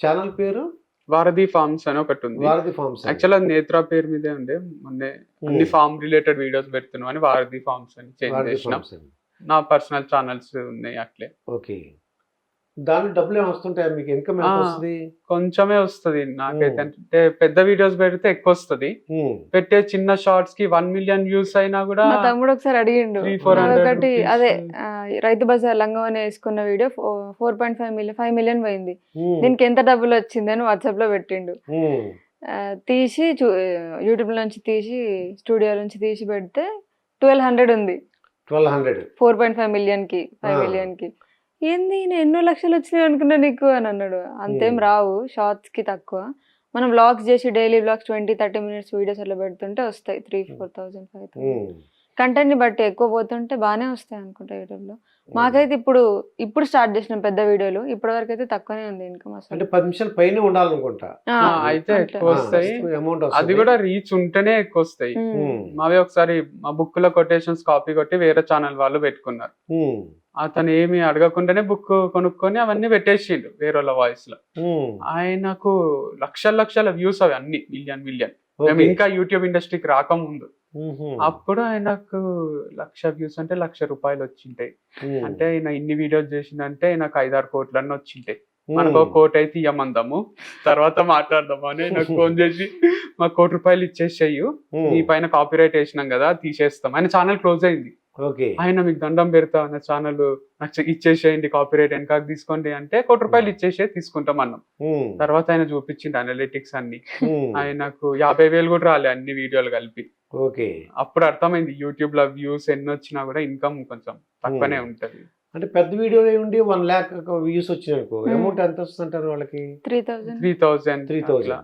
ఛానల్ పేరు వారధి ఫార్మ్స్ అని ఒకటి ఉంది. వారధి ఫార్మ్స్. యాక్చువల్ అది నేత్రా పేరు మీదే ఉండే, మొన్నే అన్ని ఫార్మ్ రిలేటెడ్ వీడియోస్ పెడుతున్నాం అని వారధి ఫార్మ్స్ అని చేంజ్ చేసినాం. నా పర్సనల్ ఛానల్స్ ఉన్నాయి అట్లే. ఓకే, దాంట్లో డబ్బులు ఏమి వస్తుంటాయా మీకు? ఇన్కమ్ ఎంత వస్తుంది? కొంచెమే వస్తుంది నాకైతే. అంటే పెద్ద వీడియోస్ పెడితే ఎక్కువ వస్తుంది. పెట్టే చిన్న షార్ట్స్ కి 1 మిలియన్ వ్యూస్ అయినా కూడా. మా తమ్ముడు ఒకసారి అడిగిండు 300-400 ఒకటి, అదే రైతు బజార్ లంగవని వేసుకున్న వీడియో 4.5 మిలియన్ పోయింది. దీనికి ఎంత డబ్బులు వచ్చింది అని వాట్సాప్ లో పెట్టిండు. తీసి యూట్యూబ్ నుంచి తీసి స్టూడియో నుంచి తీసి పెడితే 1200 ఉంది. 4.5 మిలియన్ కి 5 మిలియన్ కి. ఏంది నేను ఎన్నో లక్షలు వచ్చినాయి అనుకున్నా నీకు అని అన్నాడు. అంతేం రావు, షార్ట్స్ కి తక్కువ. మనం వ్లాగ్స్ చేసి డైలీ వ్లాగ్స్ 20-30 మినిట్స్ వీడియోస్ అట్లా పెడుతుంటే వస్తాయి 3,000-4,000 5,000. కంటెంట్ ని బట్టి ఎక్కువ పోతుంటే బాగానే వస్తాయి అనుకుంటా యూట్యూబ్ లో. మాకైతే ఇప్పుడు స్టార్ట్ చేసిన పెద్ద వీడియోలు, ఇప్పటి వరకు అయితే తక్కువనే ఉంది ఇన్కమ్. అసలు అంటే 10 నిమిషాల పైన ఉండాలనుకుంటా. అయితే ఎక్కువ వస్తాయి. అది కూడా రీచ్ ఉంటేనే ఎక్కువ వస్తాయి. మావే ఒకసారి మా బుక్ లో కొటేషన్స్ కాపీ కొట్టి వేరే ఛానల్ వాళ్ళు పెట్టుకున్నారు. అతను ఏమి అడగకుండానే బుక్ కొనుక్కొని అవన్నీ పెట్టేసిండు వేరే వాళ్ళ వాయిస్ లో. ఆయనకు లక్షల వ్యూస్ అవి అన్ని మిలియన్. మేము ఇంకా యూట్యూబ్ ఇండస్ట్రీకి రాకముందు అప్పుడు ఆయనకు 1,00,000 వ్యూస్ అంటే 1,00,000 రూపాయలు వచ్చింటాయి. అంటే ఆయన ఇన్ని వీడియోస్ చేసిందంటే ఆయనకు 5-6 కోట్లన్నీ వచ్చింటాయి. మనకు 1 కోటి అయితే ఇవ్వమందాము, తర్వాత మాట్లాడదాము అని నాకు ఫోన్ చేసి మాకు 1 కోటి రూపాయలు ఇచ్చేసేయు, నీ పైన కాపీరైట్ వేసినాం కదా తీసేస్తాం. ఆయన ఛానల్ క్లోజ్ అయింది. ఆయన మీకు దండం పెడతా అన్న ఛానల్ నాకు ఇచ్చేసేయండి, కాపీరైట్ వెనకాల తీసుకోండి అంటే 1 కోటి రూపాయలు ఇచ్చేసే తీసుకుంటాం అన్నాం. తర్వాత ఆయన చూపించింది అనలిటిక్స్ అన్ని. ఆయనకు 50,000 కూడా రాలే అన్ని వీడియోలు కలిపి. అప్పుడు అర్థమైంది యూట్యూబ్ లో వ్యూస్ ఎన్ని వచ్చినా కూడా ఇన్కమ్ కొంచెం తక్కువనే ఉంటది. అంటే పెద్ద వీడియో ఉండి 1 lakh వ్యూస్ వచ్చినాయి, అమౌంట్ ఎంత వస్తుంటారు వాళ్ళకి? 3,000.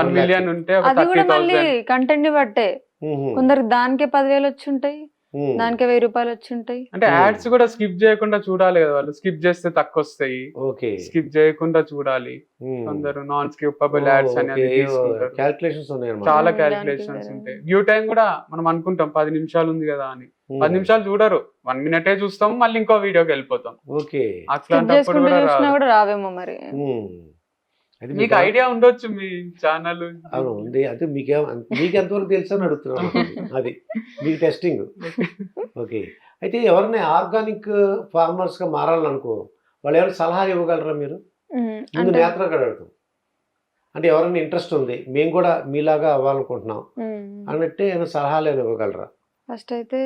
1 మిలియన్ ఉంటే అది కూడా మళ్ళీ కంటెంట్ ని బట్టే. కొందరికి దానికే 10,000 వచ్చి ఉంటాయి, దానికే 1,000 రూపాయలు వచ్చి ఉంటాయి. అంటే యాడ్స్ కూడా స్కిప్ చేయకుండా చూడాలి కదా వాళ్ళు. స్కిప్ చేస్తే తక్కువ వస్తాయి, స్కిప్ చేయకుండా చూడాలి. కొందరు నాన్ స్కిప్పబుల్ యాడ్స్ అనేది తీసుకుంటారు. చాలా క్యాలిక్యులేషన్స్ ఉంటాయి. వ్యూ టైం కూడా మనం అనుకుంటాం 10 నిమిషాలు ఉంది కదా అని, 10 నిమిషాలు చూడరు, 1 మినిటే చూస్తాం, మళ్ళీ ఇంకో వీడియోకి వెళ్ళిపోతాం. అట్లాంటప్పుడు కూడా రావేమో మరి. మీకు ఐడియా ఉండొచ్చు మీ ఛానల్ ఉంది, అంటే మీకు ఎంతవరకు తెలుసు అని అడుగుతున్నాను. అది మీకు టెస్టింగ్. ఓకే, అయితే ఎవరైనా ఆర్గానిక్ ఫార్మర్స్ గా మారాలనుకో వాళ్ళు ఎవరైనా సలహాలు ఇవ్వగలరా మీరు? ముందు నేత్ర అడుగుతాం. అంటే ఎవరైనా ఇంట్రెస్ట్ ఉంది, మేము కూడా మీలాగా అవ్వాలనుకుంటున్నాం అన్నట్టే ఏమైనా సలహాలు ఏమైనా ఇవ్వగలరా? ఫస్ట్ అయితే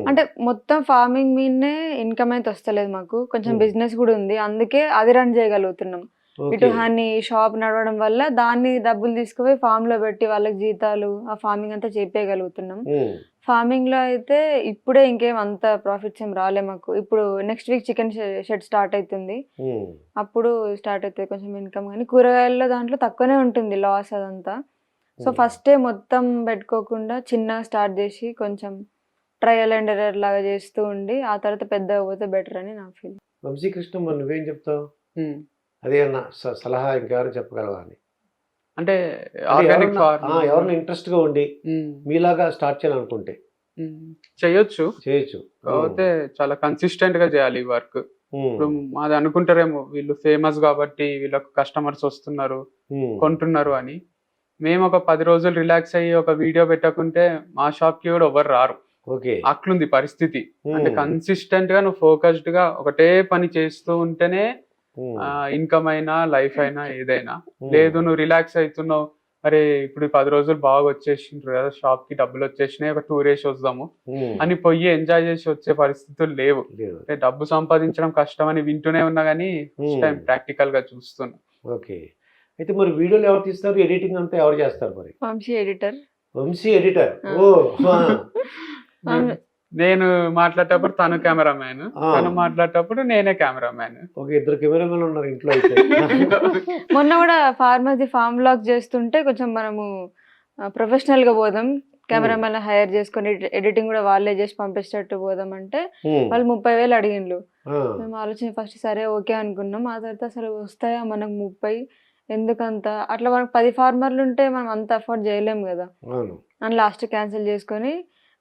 అంటే మొత్తం ఫార్మింగ్ మీదనే ఇన్కమ్ అయితే వస్తలేదు మాకు, కొంచెం బిజినెస్ కూడా ఉంది, అందుకే అది రన్ చేయగలుగుతున్నాం. ఇటు హనీ షాప్ నడవడం వల్ల దాన్ని డబ్బులు తీసుకుపోయి ఫామ్ లో పెట్టి వాళ్ళకి జీతాలు, ఆ ఫార్మింగ్ అంతా చెప్పేయగలుగుతున్నాం. ఫార్మింగ్ లో అయితే ఇప్పుడే ఇంకేం అంత ప్రాఫిట్స్ ఏం రాలే మాకు. ఇప్పుడు next week chicken shed start అవుతుంది, అప్పుడు స్టార్ట్ అవుతుంది కొంచెం ఇన్కమ్. కానీ కూరగాయల్లో దాంట్లో తక్కువనే ఉంటుంది లాస్ అదంతా. సో ఫస్టే మొత్తం పెట్టుకోకుండా చిన్నగా స్టార్ట్ చేసి కొంచెం ట్రయల్ అండ్ ఎర్రర్ లాగా చేస్తూ ఉండి ఆ తర్వాత పెద్దగా పోతే బెటర్ అని నా ఫీలింగ్. వంశీకృష్ణ మరి నువ్వేం చెప్తావు? ఉమ్. అదే అన్న సలహా ఇంకెవరైనా చెప్పగలవా అని. అంటే ఆర్గానిక్ ఎవరైనా ఇంట్రెస్ట్ గా ఉండి మీలాగా స్టార్ట్ చేయాలనుకుంటే చేయొచ్చు. చేయొచ్చు. కాకపోతే చాలా కన్సిస్టెంట్ గా చేయాలి ఈ వర్క్. ఇప్పుడు మాది అనుకుంటారేమో వీళ్ళు ఫేమస్ కాబట్టి వీళ్ళకు కస్టమర్స్ వస్తున్నారు కొంటున్నారు అని. మేము ఒక 10 రోజులు రిలాక్స్ అయ్యి ఒక వీడియో పెట్టకుంటే మా షాప్ కి కూడా ఎవరు రారు. ఓకే, అట్లుంది పరిస్థితి. అంటే కన్సిస్టెంట్ గా నువ్వు ఫోకస్డ్ గా ఒకటే పని చేస్తూ ఉంటేనే ఇన్కమ్ అయినా లైఫ్ అయినా ఏదైనా. లేదు నువ్వు రిలాక్స్ అవుతున్నావు, అరే ఇప్పుడు 10 రోజులు బాగా వచ్చేసిండ్రు కదా షాప్ కి డబ్బులు వచ్చేసినాయి, ఒక టూర్ వేసి వద్దాము అని పోయి ఎంజాయ్ చేసి వచ్చే పరిస్థితులు లేవు. అంటే డబ్బు సంపాదించడం కష్టం అని వింటూనే ఉన్నా కానీ ఫస్ట్ టైం ప్రాక్టికల్ గా చూస్తున్నా. ఓకే, అయితే మరి వీడియోలు ఎవరు తీస్తారు, ఎడిటింగ్ అంతా ఎవరు చేస్తారు మరి? వంశీ ఎడిటర్. వంశీ ఎడిటర్. ఓ నేను మాట్లాడేటప్పుడు తను కెమెరామ్యాన్, తను మాట్లాడేటప్పుడు నేనే కెమెరామ్యాన్. ఓకే, 2 కెమెరామెన్ ఉన్నారు ఇంట్లో అయితే. మొన్న కూడా ఫార్మర్ది ఫార్మ్ బ్లాగ్ చేస్తుంటే కొంచెం మనము ప్రొఫెషనల్ గా పోదాం, కెమెరామెన్ హైర్ చేసుకొని ఎడిటింగ్ కూడా వాళ్ళే చేసి పంపించేటట్టు పోదాం అంటే వాళ్ళు 30,000 అడిగిండ్రు. మేము ఆలోచన ఫస్ట్ సరే ఓకే అనుకున్నాం. ఆ తర్వాత అసలు వస్తాయా మనకు 30 ఎందుకంత, అట్లా మనకు 10 ఫార్మర్లు ఉంటే మనం అంత అఫోర్డ్ చేయలేము కదా అని లాస్ట్ క్యాన్సిల్ చేసుకొని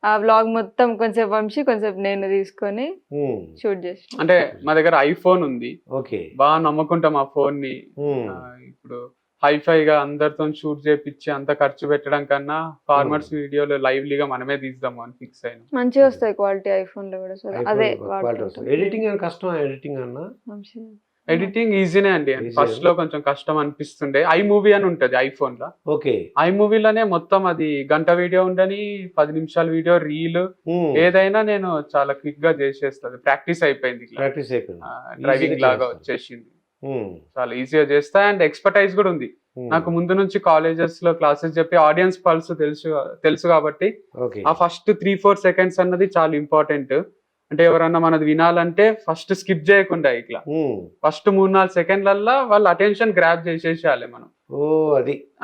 ఆ వ్లాగ్ మొత్తం కొంచెం వంశీ కొంచెం నేను తీసుకొని షూట్ చేసి. అంటే మా దగ్గర ఐఫోన్ ఉంది, ఓకే, బాగా నమ్ముకుంటాం ఆ ఫోన్ ని. ఇప్పుడు హైఫై గా అందరితో షూట్ చేపించి అంత ఖర్చు పెట్టడం కన్నా ఫార్మర్స్ వీడియోలు లైవ్లీగా మనమే తీద్దాము అని ఫిక్స్ అయినా. మంచిగా వస్తాయి క్వాలిటీ ఐఫోన్ లో కూడా. అదే ఎడిటింగ్ కష్టం. ఎడిటింగ్ అన్న ఎడిటింగ్ ఈజీనే అండి. ఫస్ట్ లో కొంచెం కష్టం అనిపిస్తుండే. ఐ మూవీ అని ఉంటది ఐఫోన్ లో. ఓకే, ఐ మూవీలోనే మొత్తం అది గంట వీడియో ఉండని 10 నిమిషాల వీడియో రీల్ ఏదైనా నేను చాలా క్విక్ గా చేసేస్తుంది. ప్రాక్టీస్ అయిపోయింది, డ్రైవింగ్ లాగా వచ్చేసింది. చాలా ఈజీగా చేస్తా అండ్ ఎక్స్పర్టైజ్ కూడా ఉంది నాకు. ముందు నుంచి కాలేజెస్ లో క్లాసెస్ చెప్పి ఆడియన్స్ పల్స్ తెలుసు కాబట్టి ఆ ఫస్ట్ 3-4 సెకండ్స్ అన్నది చాలా ఇంపార్టెంట్. అంటే ఎవరన్నా మనది వినాలంటే ఫస్ట్ స్కిప్ చేయకుండా ఇట్లా ఫస్ట్ 3-4 సెకండ్లల్లో వాళ్ళ అటెన్షన్ గ్రాప్ చేసేసేయాలి మనం.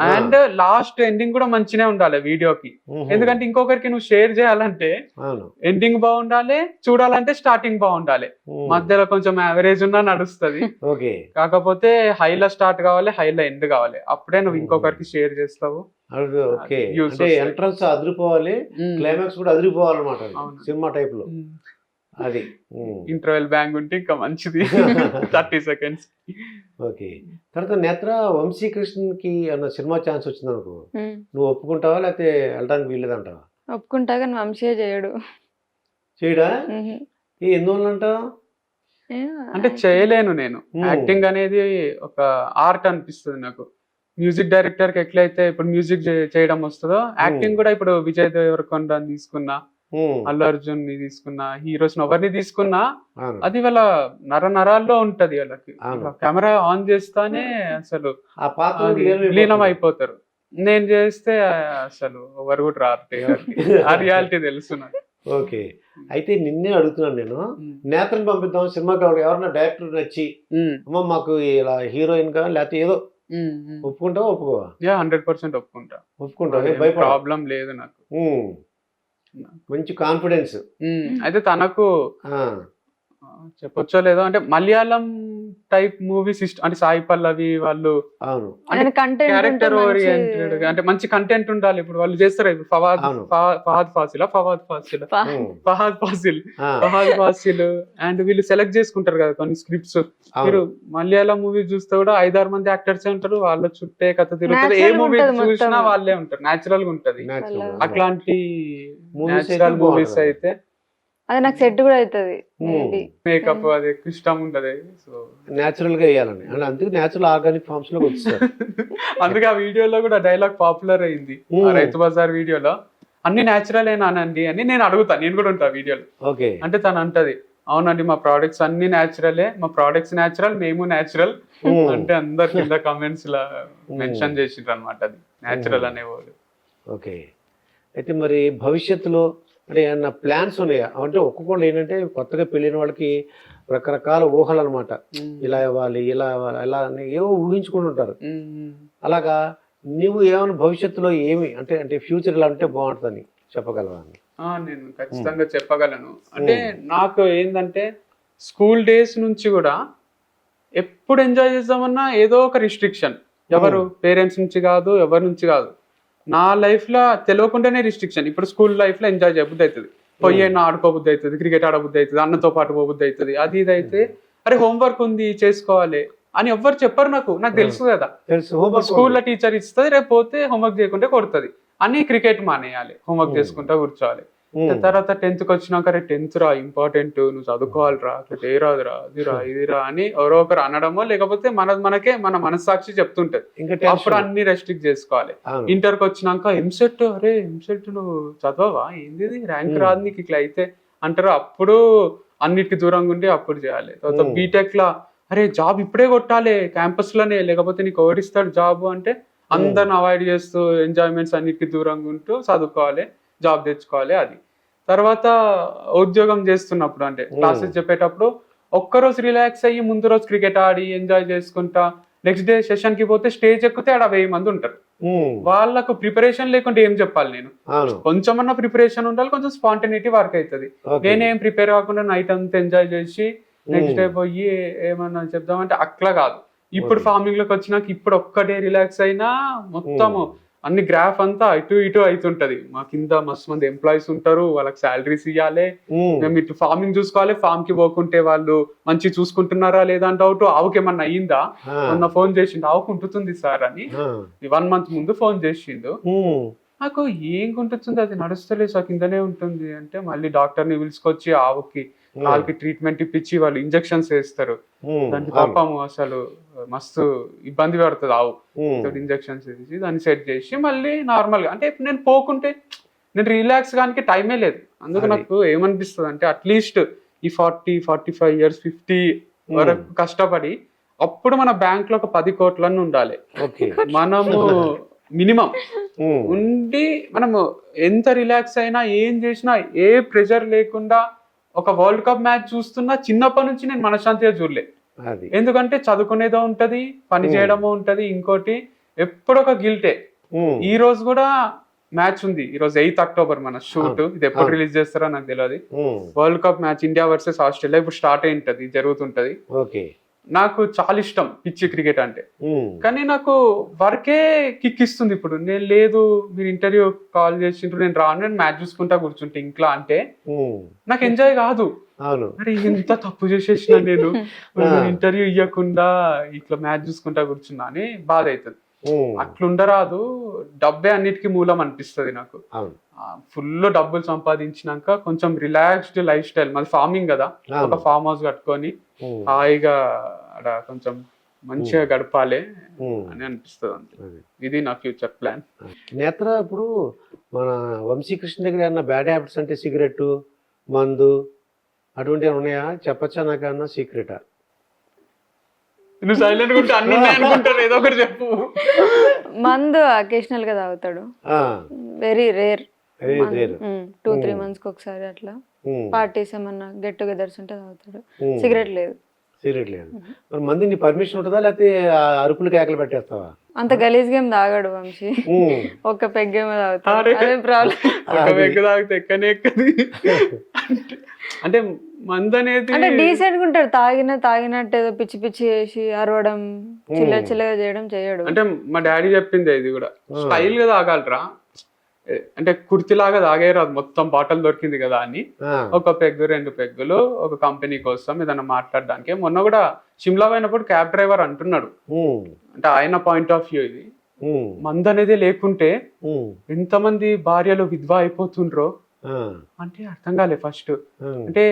అండ్ లాస్ట్ ఎండింగ్ కూడా మంచినే ఉండాలి వీడియోకి. ఎందుకంటే ఇంకొకరికి నువ్వు షేర్ చేయాలంటే ఎండింగ్ బాగుండాలి, చూడాలంటే స్టార్టింగ్ బాగుండాలి. మధ్యలో కొంచెం యావరేజ్ ఉన్నా నడుస్తుంది. కాకపోతే హైలో స్టార్ట్ కావాలి, హైలో ఎండ్ కావాలి. అప్పుడే నువ్వు ఇంకొకరికి షేర్ చేస్తావు. ఎంట్రన్స్ అదిరిపోవాలి, క్లైమాక్స్ కూడా అదిరిపోవాలి అన్నమాట సినిమా టైప్ లో. అది ఇంటర్వెల్ బ్యాంగ్ ఉంటే ఇంకా మంచిది 30 సెకండ్స్. ఓకే, తర్వాత నేత్ర వంశీకృష్ణకి అన్న సినిమా ఛాన్స్ వచ్చింది అనుకో, నువ్వు ఒప్పుకుంటావా లేకపోతే వెళ్ళడానికి వీల్లేదంటావా? ఒప్పుకుంటా కానీ వంశీ చేయడా? ఎందువల్ల అంటావు? అంటే చేయలేను నేను. యాక్టింగ్ అనేది ఒక ఆర్ట్ అనిపిస్తుంది నాకు. మ్యూజిక్ డైరెక్టర్ కి ఎట్లయితే ఇప్పుడు మ్యూజిక్ చేయడం వస్తుందో, యాక్టింగ్ కూడా ఇప్పుడు విజయ్ దేవరకొండ తీసుకున్నా, అల్లు అర్జున్ ని తీసుకున్నా, హీరోస్ ఎవరిని తీసుకున్నా అది వాళ్ళ నరాల్లో ఉంటది. వాళ్ళకి కెమెరా ఆన్ చేస్తానే అసలు లీనం అయిపోతారు. నేను చేస్తే అసలు ఎవరు కూడా రారు. ఆ రియాలిటీ తెలుసు నాకు. ఓకే, అయితే నిన్నే అడుగుతున్నాను నేను, నేత్రని పంపిద్దాం సినిమాకి, ఎవరన్నా డైరెక్టర్ నచ్చి అమ్మ మాకు ఇలా హీరోయిన్ గా లేకపోతే ఏదో ఒప్పుకుంటావా ఒప్పుకోవా? 100% ఒప్పుకుంటా. ప్రాబ్లం లేదు నాకు, మంచి కాన్ఫిడెన్స్. అయితే తనకు చెప్పొచ్చో లేదో, అంటే మలయాళం టైప్ మూవీస్ అంటే సాయి పల్లవి వాళ్ళు క్యారెక్టర్ ఓరియంటెడ్ అంటే మంచి కంటెంట్ ఉండాలి. ఇప్పుడు వాళ్ళు చేస్తారు. ఇప్పుడు ఫహద్ ఫాసిల్ అండ్ వీళ్ళు సెలెక్ట్ చేసుకుంటారు కదా కొన్ని స్క్రిప్ట్స్. మీరు మలయాళం మూవీ చూస్తే కూడా 5-6 మంది యాక్టర్స్ ఉంటారు, వాళ్ళ చుట్టే కథ తిరుగుతుంది. ఏ మూవీ చూసినా వాళ్ళే ఉంటారు, నేచురల్ గా ఉంటది. అట్లాంటి నేచురల్ మూవీస్ అయితే అది నాకు సెట్ కూడా అవుతుంది. మేకప్ అది ఇష్టం ఉంటది, సో నేచురల్ గా వేయాలని. అందుకే నేచురల్ ఆర్గానిక్ ఫార్మ్స్ లో వచ్చేసారు. అందుకే ఆ వీడియోలో కూడా డైలాగ్ పాపులర్ అయింది. రైతు బజార్ వీడియోలో అన్ని నేచురల్ ఏనానండి అని నేను అడుగుతా. నేను కూడా ఉంటా వీడియోలో. అంటే తను అంటది, అవునండి మా ప్రోడక్ట్స్ అన్ని నేచురలే, మా ప్రోడక్ట్స్ నేచురల్, మేము నేచురల్ అంటే అందరు కింద కామెంట్స్ లా మెన్షన్ చేసిండ్రు అనమాట. అది నేచురల్ అనేవాళ్ళు. ఓకే, అయితే మరి భవిష్యత్తులో అంటే ఏమన్నా ప్లాన్స్ ఉన్నాయా? అంటే ఒక్కొక్కళ్ళు ఏంటంటే కొత్తగా పెళ్ళిన వాళ్ళకి రకరకాల ఊహలు అనమాట. ఇలా ఇవ్వాలి, ఇలా ఇవ్వాలి, అలా ఏవో ఊహించుకుని ఉంటారు. అలాగా నువ్వు ఏమైనా భవిష్యత్తులో ఏమి అంటే ఫ్యూచర్ ఇలా ఉంటే బాగుంటుందని చెప్పగలవా? నేను ఖచ్చితంగా చెప్పగలను. అంటే నాకు ఏంటంటే స్కూల్ డేస్ నుంచి కూడా ఎప్పుడు ఎంజాయ్ చేద్దామన్నా ఏదో ఒక రిస్ట్రిక్షన్, ఎవరు పేరెంట్స్ నుంచి కాదు, ఎవరి నుంచి కాదు. నా లైఫ్ లో తెలియకుండానే రిస్ట్రిక్షన్. ఇప్పుడు స్కూల్ లైఫ్ లో ఎంజాయ్ చేయబుద్ధి అవుతుంది, పోయేనా ఆడుకోబుద్ధి అవుతుంది, క్రికెట్ ఆడబుద్ధి అవుతుంది, అన్నతో పాటు పోబుద్ధి అవుతుంది, అది ఇది అయితే అరే హోంవర్క్ ఉంది చేసుకోవాలి అని ఎవ్వరు చెప్పరు. నాకు తెలుసు కదా, స్కూల్లో టీచర్ ఇస్తుంది, రేపు పోతే హోంవర్క్ చేయకుంటే కొడుతుంది అని క్రికెట్ మానేయాలి, హోంవర్క్ చేసుకుంటా కూర్చోవాలి. తర్వాత 10th కి వచ్చినాక రే 10th రా ఇంపార్టెంట్, నువ్వు చదువుకోవాలిరా, ఏ రాదురా అదిరా ఇదిరా అని ఎవరో ఒకరు అనడమో, లేకపోతే మనకే మన మనస్సాక్షి చెప్తుంటది, అప్పుడు అన్ని రెస్ట్రిక్ట్ చేసుకోవాలి. ఇంటర్కి వచ్చినాక ఎంసెట్, అరే ఎంసెట్ నువ్వు చదవవా, ఏంది ర్యాంక్ రాదు నీకు ఇట్లా అయితే అంటారు, అప్పుడు అన్నిటికి దూరంగా ఉండి అప్పుడు చేయాలి. తర్వాత బీటెక్ లా అరే జాబ్ ఇప్పుడే కొట్టాలి క్యాంపస్ లోనే, లేకపోతే నీకు ఓడిస్తాడు జాబ్ అంటే అందరిని అవాయిడ్ చేస్తూ ఎంజాయ్మెంట్స్ అన్నిటికి దూరంగా ఉంటూ చదువుకోవాలి, జాబ్ తెచ్చుకోవాలి. అది తర్వాత ఉద్యోగం చేస్తున్నప్పుడు అంటే క్లాసెస్ చెప్పేటప్పుడు ఒక్కరోజు రిలాక్స్ అయ్యి ముందు రోజు క్రికెట్ ఆడి ఎంజాయ్ చేసుకుంటా నెక్స్ట్ డే సెషన్ కి పోతే స్టేజ్ ఎక్కితే ఆడ 1000 మంది ఉంటారు. వాళ్ళకు ప్రిపరేషన్ లేకుంటే ఏం చెప్పాలి నేను, కొంచెమన్నా ప్రిపరేషన్ ఉండాలి, కొంచెం స్పాంటనిటీ వర్క్ అవుతుంది. నేనేం ప్రిపేర్ కాకుండా నైట్ అంతా ఎంజాయ్ చేసి నెక్స్ట్ డే పోయి ఏమన్నా చెప్దామంటే అట్లా కాదు. ఇప్పుడు ఫార్మింగ్ లోకి వచ్చినాక ఇప్పుడు ఒక్కటే రిలాక్స్ అయినా మొత్తము అన్ని గ్రాఫ్ అంతా ఇటు ఇటు అవుతుంటది. మా కింద మస్తు మంది ఎంప్లాయీస్ ఉంటారు, వాళ్ళకి శాలరీస్ ఇవ్వాలి, మేము ఇటు ఫార్మింగ్ చూసుకోవాలి, ఫార్మ్ కి పోకుంటే వాళ్ళు మంచి చూసుకుంటున్నారా లేదా అని డౌట్. ఆవుకి ఏమన్నా అయ్యిందా, మొన్న ఫోన్ చేసిండు ఆవుకు ఉంటుతుంది సార్ అని, 1 month ముందు ఫోన్ చేసిండు. నాకు ఏం గుంటుంది, అది నడుస్తలేదు సార్ కిందనే ఉంటుంది అంటే, మళ్ళీ డాక్టర్ ని పిలుచుకొచ్చి ఆవుకి వాళ్ళకి ట్రీట్మెంట్ ఇప్పించి వాళ్ళు ఇంజెక్షన్స్ వేస్తారు. దానికి పాపము అసలు మస్తు ఇబ్బంది పడుతుంది ఆవు, ఇంజెక్షన్స్ వేసి దాన్ని సెట్ చేసి మళ్ళీ నార్మల్ గా. అంటే నేను పోకుంటే నేను రిలాక్స్ గానికి టైమే లేదు. అందుకు నాకు ఏమనిపిస్తుంది అంటే అట్లీస్ట్ ఈ 40-45 years 50 వరకు కష్టపడి అప్పుడు మన బ్యాంక్ లో ఒక 10 కోట్లన్నీ ఉండాలి మనము మినిమం ఉండి, మనము ఎంత రిలాక్స్ అయినా ఏం చేసినా ఏ ప్రెషర్ లేకుండా ఒక వరల్డ్ కప్ మ్యాచ్ చూస్తున్నా చిన్నప్పటి నుంచి నేను మనశ్శాంతిగా చూడలే. ఎందుకంటే చదువుకునేదో ఉంటది, పని చేయడమో ఉంటది, ఇంకోటి ఎప్పుడు ఒక గిల్టే. ఈ రోజు కూడా మ్యాచ్ ఉంది, ఈ రోజు 8th October మన షూట్, ఇది ఎప్పుడు రిలీజ్ చేస్తారో నాకు తెలియదు. World cup match India versus Australia ఇప్పుడు స్టార్ట్ అయి ఉంటది, జరుగుతుంటది. నాకు చాలా ఇష్టం పిచ్చి క్రికెట్ అంటే, కానీ నాకు వర్కే కిక్ ఇస్తుంది. ఇప్పుడు నేను లేదు, మీరు ఇంటర్వ్యూ కాల్ చేసిండ్రు, నేను రాను, నేను మ్యాచ్ చూసుకుంటా కూర్చుంటే ఇంట్లో అంటే నాకు ఎంజాయ్ కాదు. అరే ఎంత తప్పు చేసేసిన నేను, ఇంటర్వ్యూ ఇవ్వకుండా ఇట్లా మ్యాచ్ చూసుకుంటా కూర్చున్నా అని బాధ అవుతుంది. అట్లుండరాదు, డబ్బే అన్నిటికీ మూలం అనిపిస్తుంది నాకు. ఫుల్ డబ్బులు సంపాదించినాక కొంచెం రిలాక్స్డ్ లైఫ్ స్టైల్, మరి ఫార్మింగ్ కదా, ఒక ఫార్మ్ హౌస్ కట్టుకొని హాయిగా అక్కడ కొంచెం మంచిగా గడపాలి అని అనిపిస్తుంది. అంతే, ఇది నా ఫ్యూచర్ ప్లాన్. నేత్ర, ఇప్పుడు మన వంశీకృష్ణ దగ్గర ఏమన్నా బ్యాడ్ హ్యాబిట్స్ అంటే సిగరెట్, మందు అటువంటివి ఉన్నాయా? చెప్పచ్చా నాకన్నా సీక్రెటా? నువ్వు సైలెంట్ గా ఉంటే అన్ని అనుకుంటారు, ఏదో ఒకటి చెప్పు. మందు అకేషనల్ గా తాగుతాడు, వెరీ రేర్, 2-3 months కి ఒకసారి అట్లా. పార్టీస్ ఏమన్నా గెట్ టుగెదర్స్ ఉంటే తాగుతాడు. సిగరెట్ లేదు. మరి మంది నీ పర్మిషన్ ఉంటుందా, లేకపోతే అరుపులు కేకలు పెట్టేస్తావా? అంత గలీజ్ గేమ్ తాగాడు వంశీ, ఒక పెగ్గేమో తాగుతాడు, అదే ప్రాబ్లం. పెగ్ తాగితే ఎక్కనే ఎక్కది అంటే మందు అనేది అంటే డీసెంట్ గా ఉంటాడు, తాగినట్టు ఏదో పిచ్చి పిచ్చి చేసి అరవడం, చిల్లగా చేయడం చేయడు. అంటే మా డాడీ చెప్పింది ఇది కూడా, స్టైల్ గా తాగాలరా, అంటే కుర్తిలాగా తాగేరాదు, మొత్తం బాటల్ దొరికింది కదా అని ఒక పెగ్గు 2 పెగ్గులు ఒక కంపెనీ కోసం ఏదైనా మాట్లాడడానికి. మొన్న కూడా షిమ్లా పోయినప్పుడు క్యాబ్ డ్రైవర్ అంటున్నాడు, అంటే ఆయన పాయింట్ ఆఫ్ వ్యూ ఇది, మందు అనేది లేకుంటే ఎంతమంది భార్యలు విధవ అయిపోతుండ్రో అంటే అర్థం కాలే ఫస్ట్. అంటే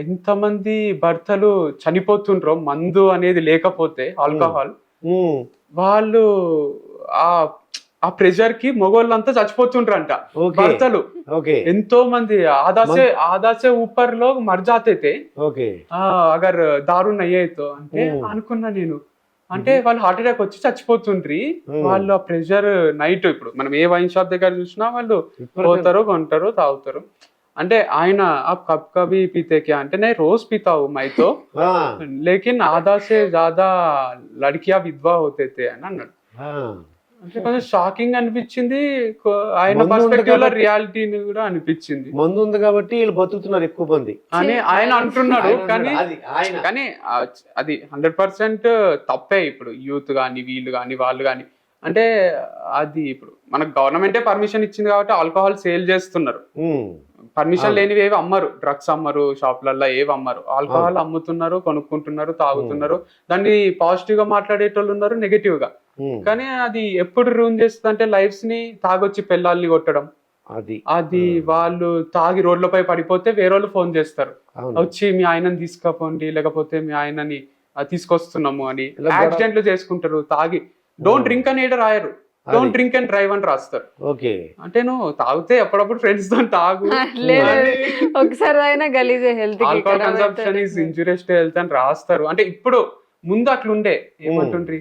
ఎంతమంది భర్తలు చనిపోతుండ్రో మందు అనేది లేకపోతే, ఆల్కహాల్, వాళ్ళు ఆ ప్రెషర్ కి మొగోళ్ళంతా చచ్చిపోతుండ్రంట భర్తలు. ఎంతో మంది ఆదాసే ऊपर लोग मर जाते थे अगर दारू नहीं है तो అంటే అనుకున్నా నేను, అంటే వాళ్ళు హార్ట్ అటాక్ వచ్చి చచ్చిపోతుండ్రి, వాళ్ళు ఆ ప్రెషర్ నైట్. ఇప్పుడు మనం ఏ వైన్ షాప్ దగ్గర చూసినా వాళ్ళు పోతారు, కొంటారు, తాగుతారు. అంటే ఆయన కబ్ కభీ పీతే క్యా అంటే నేను రోజు పీతా హూ మై తో, లేకిన్ ఆదా సే జ్యాదా లడ్కియా విధవా హోతే थे అని అన్నాడు. అంటే కొంచెం షాకింగ్ అనిపించింది, ఆయన మందు ఉంది పర్స్పెక్టివ్ లో కాబట్టి- రియాలిటీని కూడా అనిపించింది మందు ఉంది కాబట్టి వీళ్ళు బతుకుతున్నారు ఎక్కువ మంది. అని ఆయన అంటున్నాడు. ఆయన కానీ అన్నాడు, అది ఆయన కానీ అది 100% తప్పే. ఇప్పుడు యూత్ కానీ వీళ్ళు కానీ వాళ్ళు కానీ అంటే అది ఇప్పుడు మనకు గవర్నమెంటే పర్మిషన్ ఇచ్చింది కాబట్టి ఆల్కహాల్ సేల్ చేస్తున్నారు. ఉమ్, పర్మిషన్ లేనివి ఏవి అమ్మరు, డ్రగ్స్ అమ్మరు, షాపులలో ఏవి అమ్మరు, ఆల్కహాల్ అమ్ముతున్నారు, కొనుక్కుంటున్నారు, తాగుతున్నారు. దాన్ని పాజిటివ్ గా మాట్లాడేటోళ్ళు ఉన్నారు, నెగటివ్ గా. ఉమ్, కానీ అది ఎప్పుడు రూన్ చేస్తుంది అంటే లైఫ్స్ ని తాగొచ్చి పెళ్ళాలని కొట్టడం, అది వాళ్ళు తాగి రోడ్లపై పడిపోతే వేరే వాళ్ళు ఫోన్ చేస్తారు, అవును. వచ్చి మీ ఆయనని తీసుకపోండి, లేకపోతే మీ ఆయనని తీసుకొస్తున్నాము అని. ఇలా యాక్సిడెంట్లు చేసుకుంటారు తాగి. డోంట్ డ్రింక్ అని ఏదో రాయరు, డోంట్ డ్రింక్ అండ్ డ్రైవ్ అని రాస్తారు. ఓకే, అంటే నువ్వు తాగితే అప్పుడప్పుడు ఫ్రెండ్స్ తో తాగు, లేదు ఒకసారి అయినా గలీజే health alcohol consumption is injurious to health అని రాస్తారు. అంటే ఇప్పుడు ముందు అట్లుండే ఏమంటుండ్రి,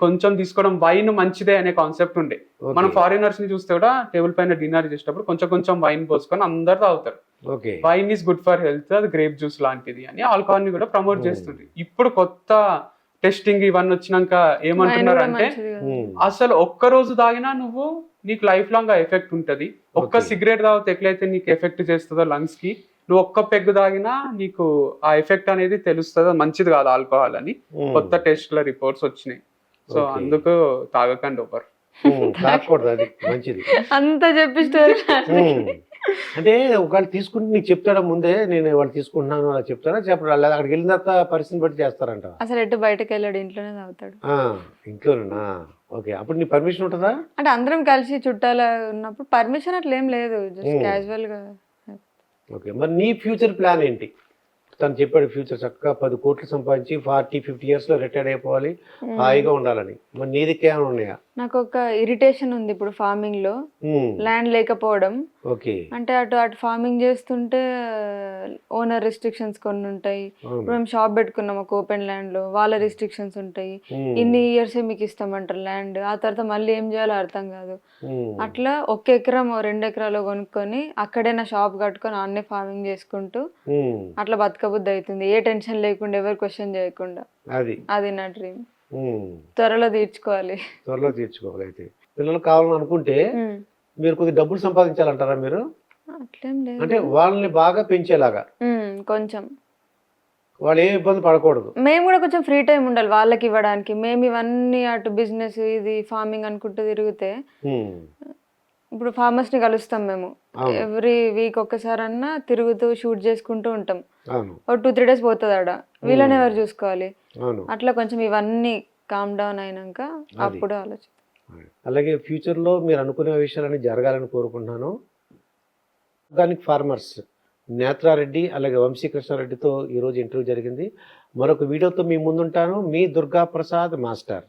కొంచెం తీసుకోవడం, వైన్ మంచిదే అనే కాన్సెప్ట్ ఉండే. మనం ఫారినర్స్ ని చూస్తే కూడా టేబుల్ పైన డిన్నర్ చేసేటప్పుడు కొంచెం కొంచెం వైన్ పోసుకొని అందరు తాగుతారు. Okay, wine is good for health, అది గ్రేప్ జ్యూస్ లాంటిది అని ఆల్కహాల్ ని కూడా ప్రమోట్ చేస్తుంది. ఇప్పుడు కొత్త టెస్టింగ్ ఇవన్నీ వచ్చినాక ఏమంటున్నారు అంటే అసలు ఒక్క రోజు తాగినా నీకు లైఫ్ లాంగ్ ఆ ఎఫెక్ట్ ఉంటది. ఒక్క సిగరెట్ తాగితే ఎట్లయితే నీకు ఎఫెక్ట్ చేస్తుందో లంగ్స్ కి, నువ్వు ఒక్క పెగ్గు తాగినా నీకు ఆ ఎఫెక్ట్ అనేది తెలుస్తుంది, మంచిది కాదు ఆల్కహాల్ అని కొత్త టెస్ట్ల రిపోర్ట్స్ వచ్చినాయి. సో అందుకు తాగకండి ఓవర్. తాగకూడదు, అది మంచిది. అంత చెప్పి స్టోరీ అంటే ఒకవేళ తీసుకుంటే నీకు చెప్తాడా ముందే, నేను వాళ్ళు తీసుకుంటున్నాను అలా చెప్తారా చెప్పరా? లేదా అక్కడికి వెళ్ళిన తర్వాత పరిస్థితిని బట్టి చేస్తారంట? అసలు ఎటు బయటకు వెళ్ళాడు, ఇంట్లోనే తాగుతాడు. ఇంట్లోనేనా? ఓకే, అప్పుడు నీ పర్మిషన్ ఉంటుందా? అంటే అందరం కలిసి చుట్టాలు ఉన్నప్పుడు పర్మిషన్ అట్లా ఏం లేదు, జస్ట్ క్యాజువల్ గా. ఓకే, మరి నీ ఫ్యూచర్ ప్లాన్ ఏంటి? తను చెప్పాడు ఫ్యూచర్ చక్కగా 10 కోట్లు సంపాదించి 40-50 years లో రిటైర్డ్ అయిపోవాలి, హాయిగా ఉండాలని. మరి నీ దగ్గర ఏమైనా ఉన్నాయా? నాకు ఒక ఇరిటేషన్ ఉంది ఇప్పుడు ఫార్మింగ్ లో, ల్యాండ్ లేకపోవడం. ఓకే, అంటే అటు ఫార్మింగ్ చేస్తుంటే ఓనర్ రిస్ట్రిక్షన్స్ కొన్ని ఉంటాయి. ఇప్పుడు మేము షాప్ పెట్టుకున్నాం ఒక ఓపెన్ ల్యాండ్ లో, వాళ్ళ రిస్ట్రిక్షన్స్ ఉంటాయి. ఇన్ని ఇయర్స్ మీకు ఇస్తామంటారు ల్యాండ్, ఆ తర్వాత మళ్ళీ ఏం చేయాలో అర్థం కాదు. అట్లా 1 ఎకరం 2 ఎకరాలు కొనుక్కొని అక్కడే నా షాప్ కట్టుకొని అన్నే ఫార్మింగ్ చేసుకుంటూ అట్లా బతకబుద్ధి అవుతుంది, ఏ టెన్షన్ లేకుండా, ఎవరు క్వశ్చన్ చేయకుండా. అది నా డ్రీమ్. త్వరలో తీర్చుకోవాలి. అయితే పిల్లలు కావాలని అనుకుంటే మీరు కొద్దిగా డబ్బులు సంపాదించాలంటారా మీరు? అట్లేం లేదు, అంటే వాళ్ళని బాగా పెంచేలాగా, కొంచెం వాళ్ళు ఏ ఇబ్బంది పడకూడదు. మేము కూడా కొంచెం ఫ్రీ టైం ఉండాలి వాళ్ళకి ఇవ్వడానికి. మేము ఇవన్నీ అటు బిజినెస్ ఇది ఫార్మింగ్ అనుకుంటూ తిరిగితే, ఇప్పుడు ఫార్మర్స్ ని కలుస్తాం మేము ఎవ్రీ వీక్ ఒక్కసారి అన్నా, తిరుగుతూ షూట్ చేసుకుంటూ ఉంటాం. ఒక 2-3 days పోతుంది ఆడ, వీళ్ళని ఎవరు చూసుకోవాలి? అట్లా కొంచెం ఇవన్నీ కామ్ డౌన్ అయినాక అప్పుడు ఆలోచన. అలాగే ఫ్యూచర్లో మీరు అనుకునే విషయాలన్నీ జరగాలని కోరుకుంటున్నాను. ఆర్గానిక్ ఫార్మర్స్ నేత్రారెడ్డి అలాగే వంశీకృష్ణారెడ్డితో ఈరోజు ఇంటర్వ్యూ జరిగింది. మరొక వీడియోతో మీ ముందుంటాను. మీ దుర్గా ప్రసాద్ మాస్టర్.